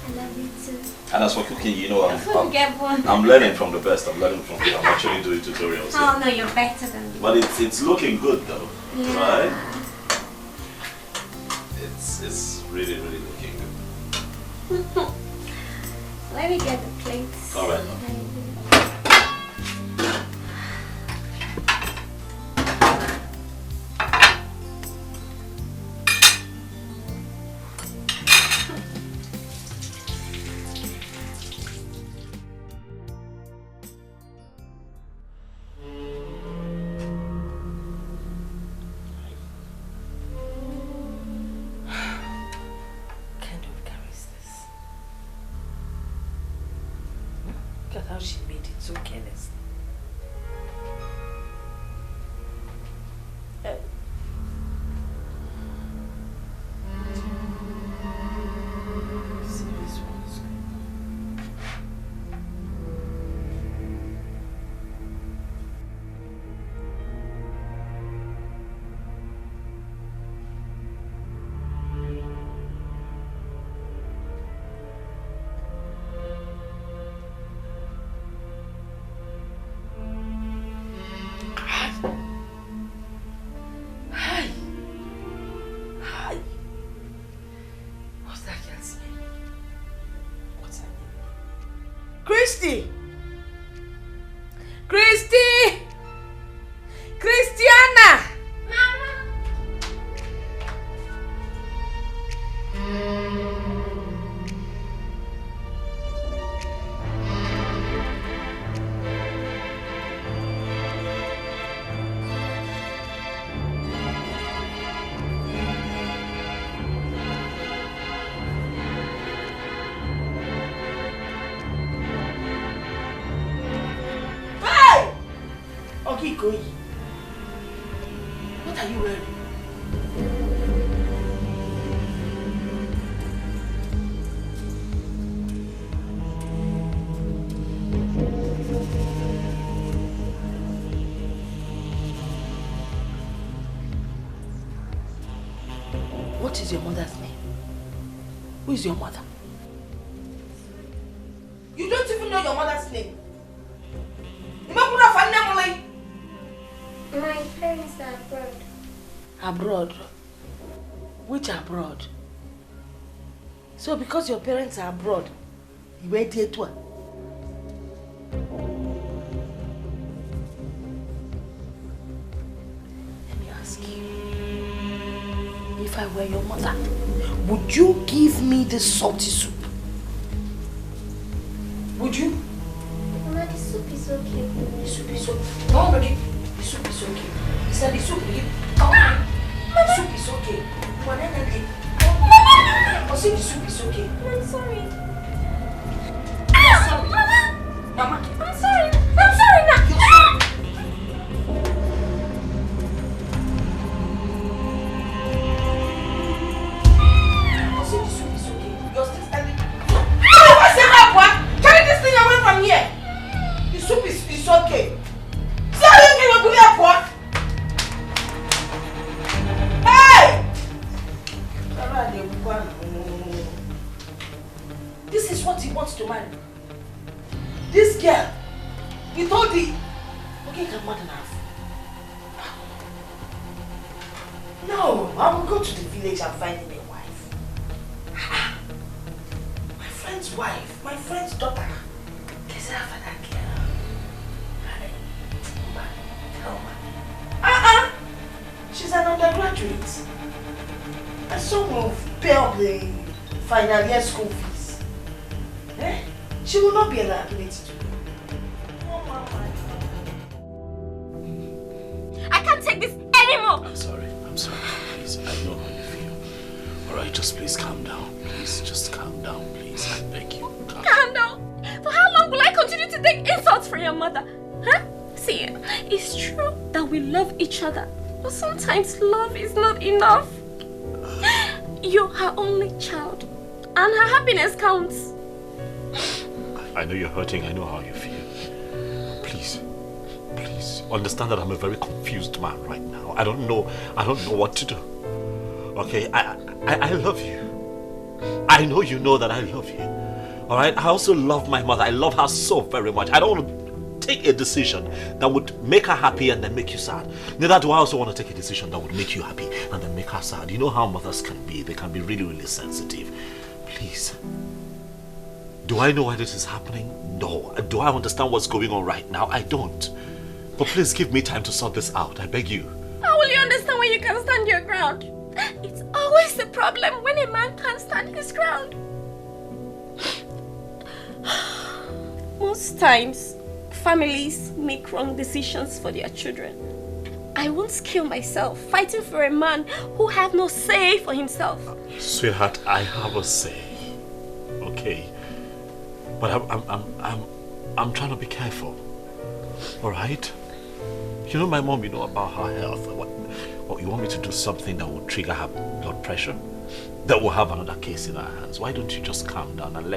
I love you too. And as for cooking, you know, Get one. I'm learning from the best. I'm learning from you. I'm actually doing tutorials. Oh no, you're better than me. But it's looking good though, Yeah. right? It's really looking good. Let me get the plates. All right, love. Christy! Christy! Christiana! What are you wearing? What is your mother's name? Who is your mother? You don't even know your mother's name. My parents are abroad. Abroad? Which abroad? So because your parents are abroad, you went here too? Let me ask you. If I were your mother, would you give me the salty soup? Would you? Mama, the soup is okay. The soup is okay. No, baby. The soup is okay. He said the soup is okay. The soup is okay. Mama! I said the soup is okay. I'm sorry. I'm sorry. Mama. I'm sorry. I'm sorry now. You're sorry. I said the soup is okay. You're still standing. What's the matter, boy? Carry this thing away from here. The soup is okay. See how you give to me, boy? Hey! This is what he wants to marry. This girl, he told me, okay, come on enough. No, I will go to the village and find him a wife. My friend's wife, my friend's daughter. Guess after that girl. She's an undergraduate. And someone will pay up the final year school fees. Eh? She will not be a liability to me. I can't take this anymore. I'm sorry, please. I know how you feel. Alright, just please calm down. Please, just calm down, please. I beg you. Calm down. For how long will I continue to take insults from your mother? Huh? See, it's true that we love each other. But sometimes love is not enough. You're her only child. And her happiness counts. I know you're hurting. I know how you feel. Please understand that I'm a very confused man right now. I don't know what to do. Okay, I love you. I know you know that I love you. Alright, I also love my mother. I love her so very much. I don't want to take a decision that would make her happy and then make you sad. Neither do I also want to take a decision that would make you happy and then make her sad. You know how mothers can be. They can be really, really sensitive. Please. Do I know why this is happening? No. Do I understand what's going on right now? I don't. But please give me time to sort this out. I beg you. How will you understand when you can't stand your ground? It's always the problem when a man can't stand his ground. Most times, families make wrong decisions for their children. I won't kill myself fighting for a man who has no say for himself. Sweetheart, I have a say. Okay. But I'm trying to be careful. Alright? You know my mom, you know about her health. What you want me to do something that will trigger her blood pressure? That will have another case in our hands. Why don't you just calm down and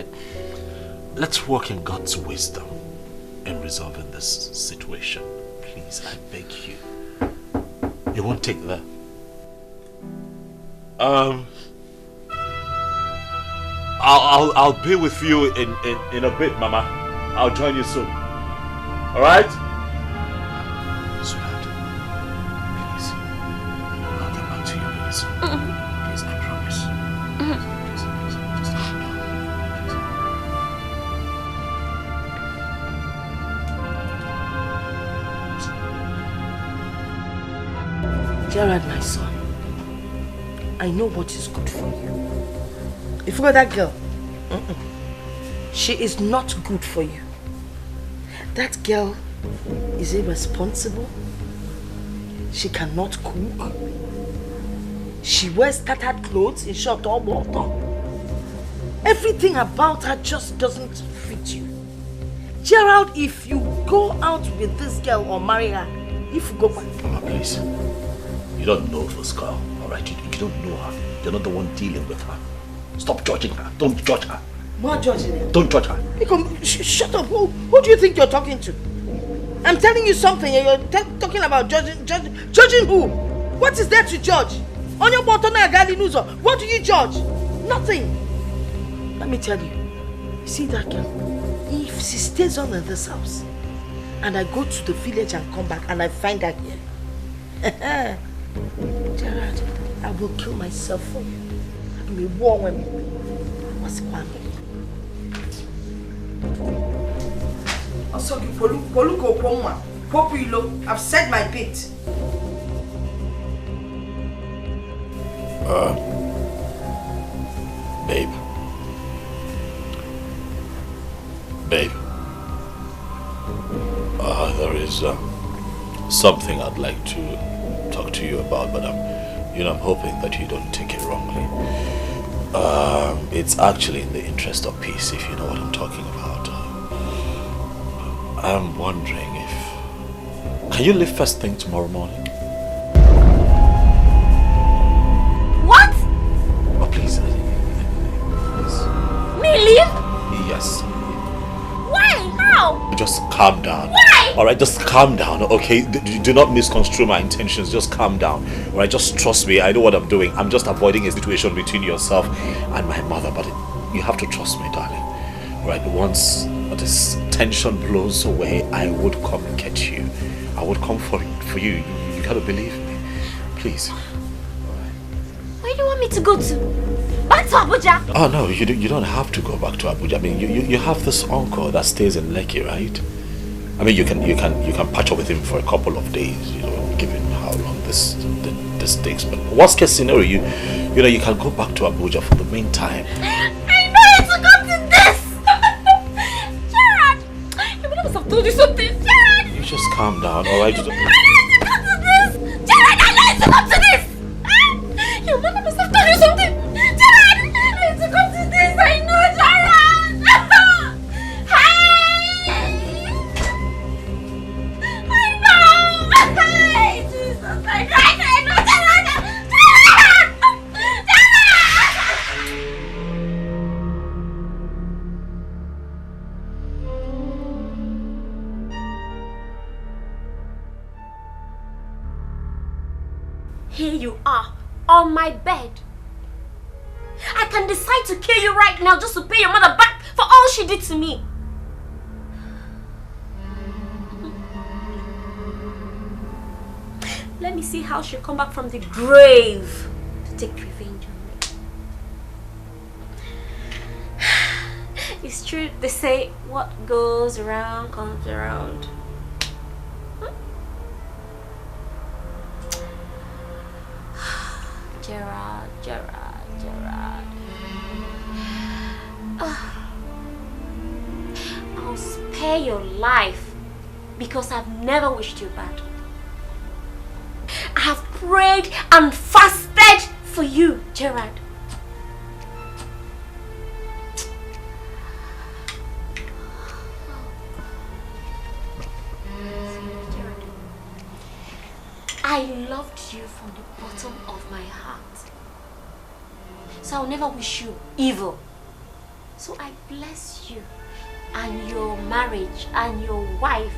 let's work in God's wisdom in resolving this situation. Please, I beg you. You won't take that. I'll be with you in a bit, Mama. I'll join you soon. Alright? Sweetheart, please. I'll get back to you really soon. Please, I promise. Please, just calm down. Gerald, my son, I know what is good for you. If you got that girl, she is not good for you. That girl is irresponsible. She cannot cook. She wears tattered clothes, in short, all water. Everything about her just doesn't fit you. Gerald, if you go out with this girl or marry her, if you go back... Mama, please. You don't know this girl, alright? You don't know her. You're not the one dealing with her. Stop judging her. Don't judge her. What judging her? Don't judge her. Shut up. Who do you think you're talking to? I'm telling you something and you're talking about judging who? What is there to judge? On your bottom news, what do you judge? Nothing. Let me tell you. You see that girl? If she stays on in this house and I go to the village and come back and I find her here, Gerard, I will kill myself for you. I will war with me. What's the plan? I've said my bit. Babe. There is something I'd like to talk to you about, but I'm hoping that you don't take it wrongly. It's actually in the interest of peace, if you know what I'm talking about. I'm wondering if... Can you leave first thing tomorrow morning? What? Oh, please. Me leave? Yes. Why? How? Just calm down. Why? Alright, just calm down, okay? Do not misconstrue my intentions. Just calm down. Alright, just trust me. I know what I'm doing. I'm just avoiding a situation between yourself and my mother. But you have to trust me, darling. Alright, once this tension blows away, I would come and get you. I would come for you. You gotta believe me. Please. Where do you want me to go to? Back to Abuja? Oh no, you don't have to go back to Abuja. I mean, you have this uncle that stays in Lekki, right? I mean, you can patch up with him for a couple of days, given how long this takes. But worst case scenario, you can go back to Abuja for the meantime. I know it's to come to this. Gerard, your mother must have told you something. Gerard, You just calm down, all right? I know it's to come to this. Gerard, I know it's to come to this. Your mother must have told you something. Gerard, I know it's to come to this. I know, Gerard. Here you are, on my bed. I can decide to kill you right now just to pay your mother back for all she did to me. Let me see how she'll come back from the grave to take revenge on me. It's true, they say what goes around comes around. Gerald. I'll spare your life because I've never wished you bad. I have prayed and fasted for you, Gerald. I loved you from the bottom of my heart. So I'll never wish you evil. So I bless you and your marriage and your wife.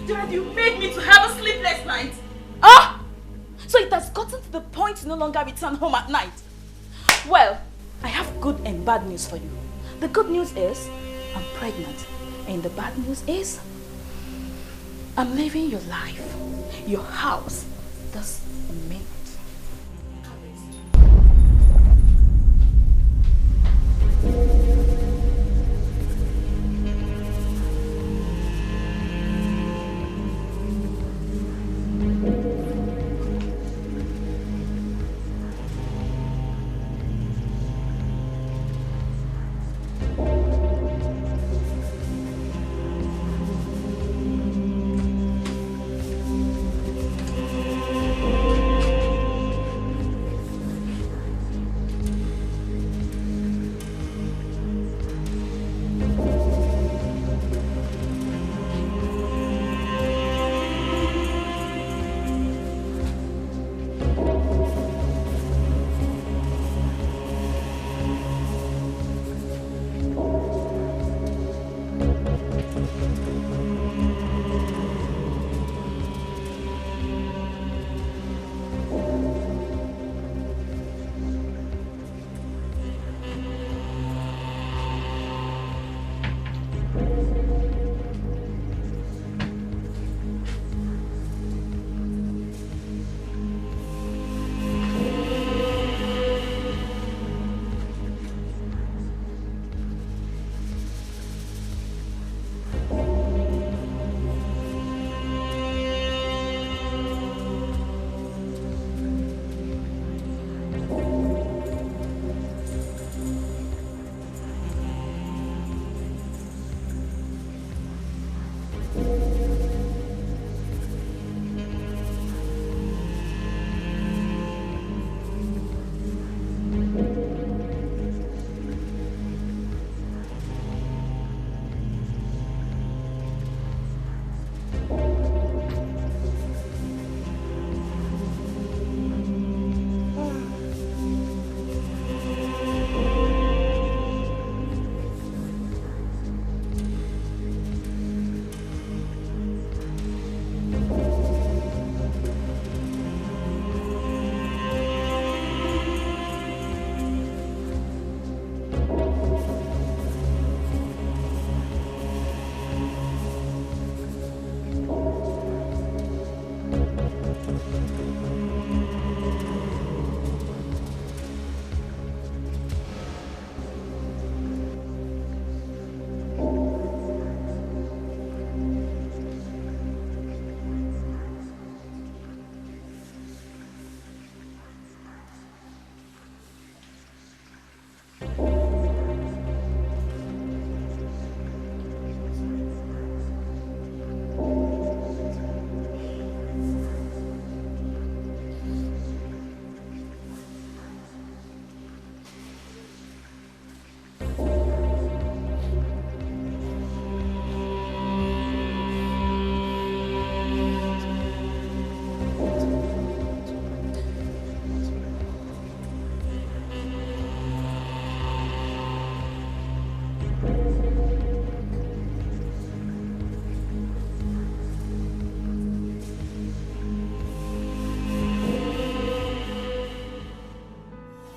Gerald, you made me to have a sleepless night. Ah! So it has gotten to the point you no longer return home at night. Well, I have good and bad news for you. The good news is, I'm pregnant. And the bad news is, I'm living your life, your house, this minute.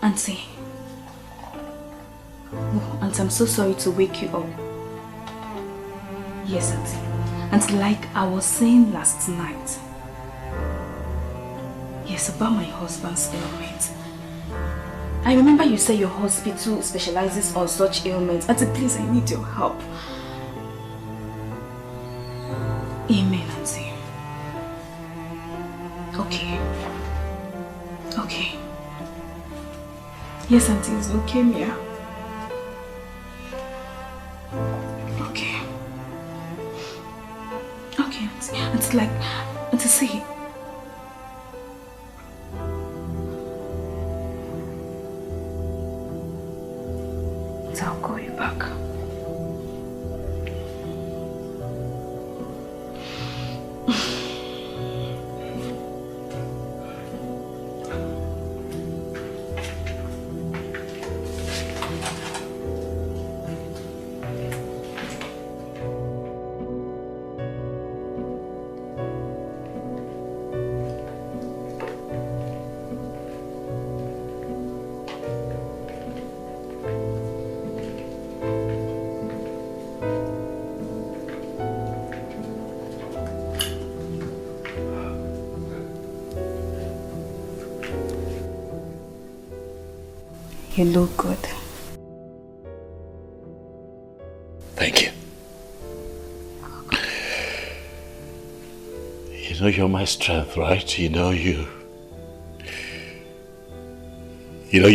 Auntie. Oh, Auntie, I'm so sorry to wake you up. Yes, Auntie. And like I was saying last night. Yes, about my husband's ailment. I remember you said your hospital specializes on such ailments. Auntie, please, I need your help. Amen, Auntie. Okay. Okay. Yes, Auntie, it's leukemia. Okay. Okay, Auntie. Auntie, like, Auntie, say. I'll call you back. You look good. Thank you. You know you're my strength, right? You know you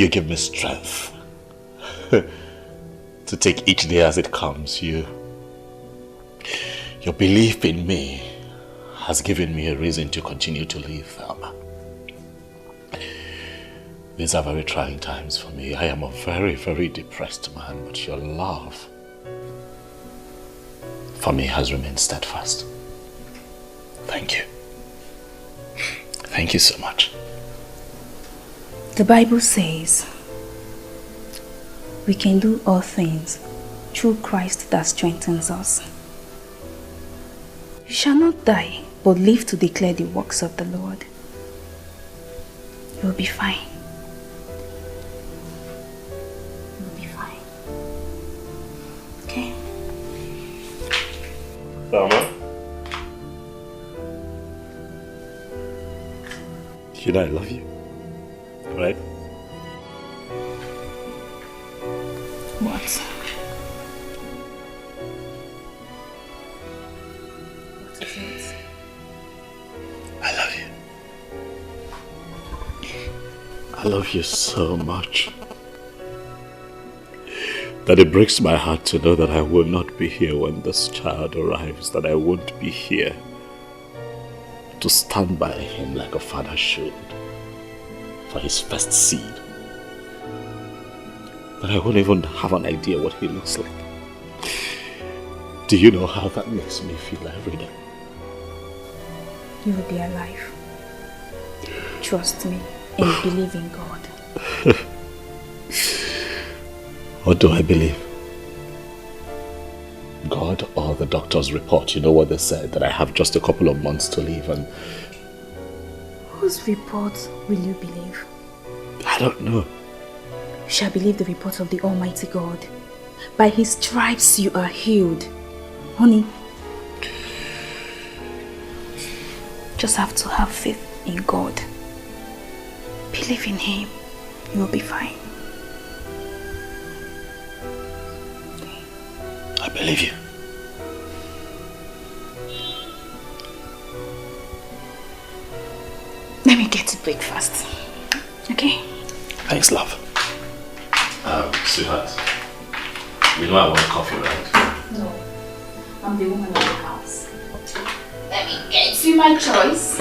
give me strength to take each day as it comes. Your belief in me has given me a reason to continue to live, Thelma. These are very trying times for me. I am a very, very depressed man, but your love for me has remained steadfast. Thank you. Thank you so much. The Bible says we can do all things through Christ that strengthens us. You shall not die, but live to declare the works of the Lord. You will be fine. You will be fine. Okay? Thelma? You know I love you, right? What? What is it? I love you. I love you so much that it breaks my heart to know that I will not be here when this child arrives, that I won't be here to stand by him like a father should for his first seed. That I won't even have an idea what he looks like. Do you know how that makes me feel every day? You will be alive. Trust me and believe in God. What do I believe? God or the doctor's report? You know what they said, that I have just a couple of months to live, and... Whose report will you believe? I don't know. You shall believe the report of the Almighty God. By His stripes you are healed. Honey, just have to have faith in God. Believe in Him. You will be fine. I believe you. Let me get to breakfast. Okay? Thanks, love. Sweetheart, you know I want coffee, right? No. I'm the woman of the house. Let me get you my choice.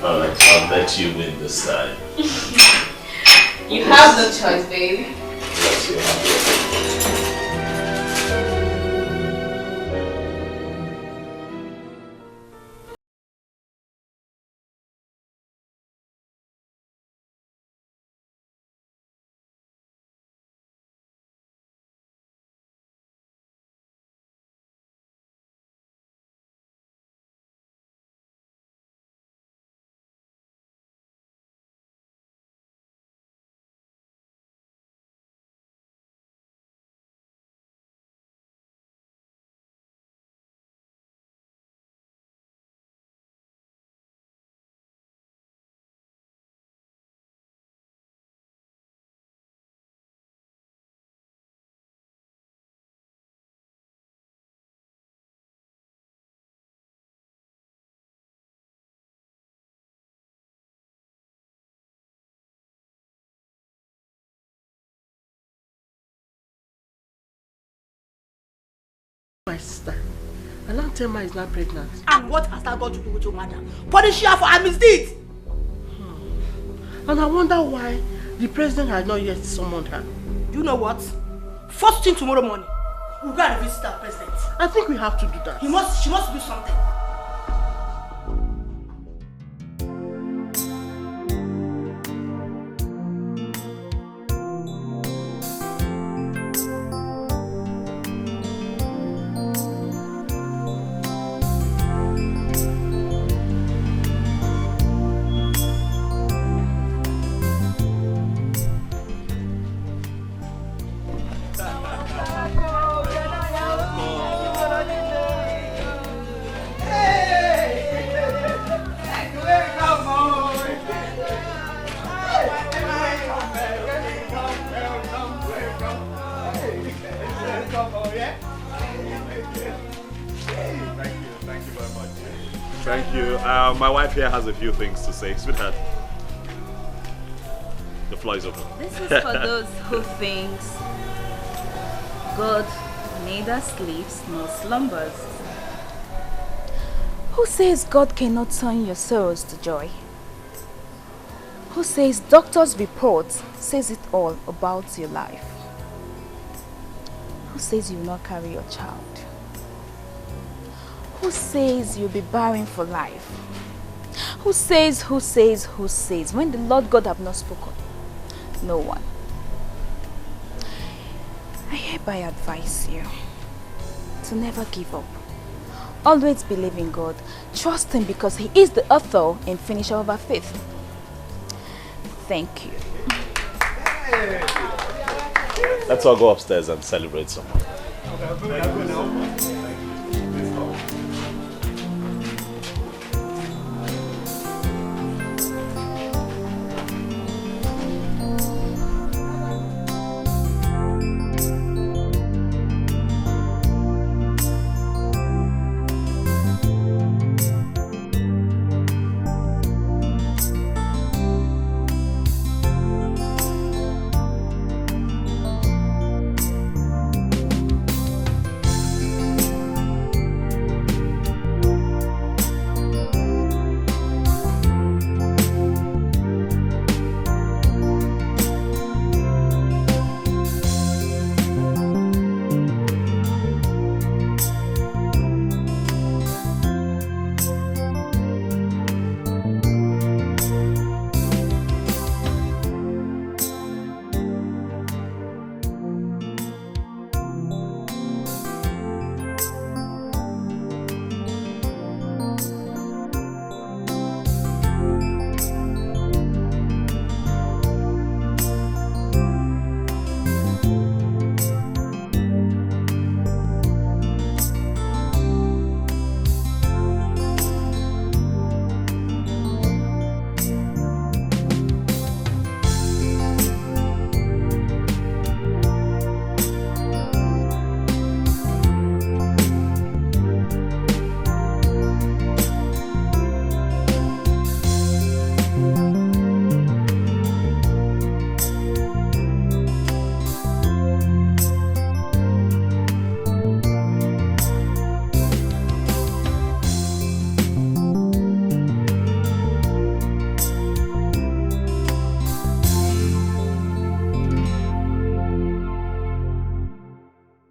Alright, I'll let you win this time. You have no choice, baby. Yes, you have. My sister, Alan Tema is not pregnant. And what has that got to do with your mother? Punish her for her misdeeds! And I wonder why the president has not yet summoned her. You know what? First thing tomorrow morning, we'll go and visit our president. I think we have to do that. She must do something. Thank you. My wife here has a few things to say. Sweetheart, the floor is open. This is for those who thinks God neither sleeps nor slumbers. Who says God cannot turn your sorrows to joy? Who says doctor's report says it all about your life? Who says you will not carry your child? Who says you'll be barren for life? Who says when the Lord God have not spoken? No one. I hereby advise you to never give up. Always believe in God. Trust Him because He is the author and finisher of our faith. Thank you. Let's all go upstairs and celebrate someone.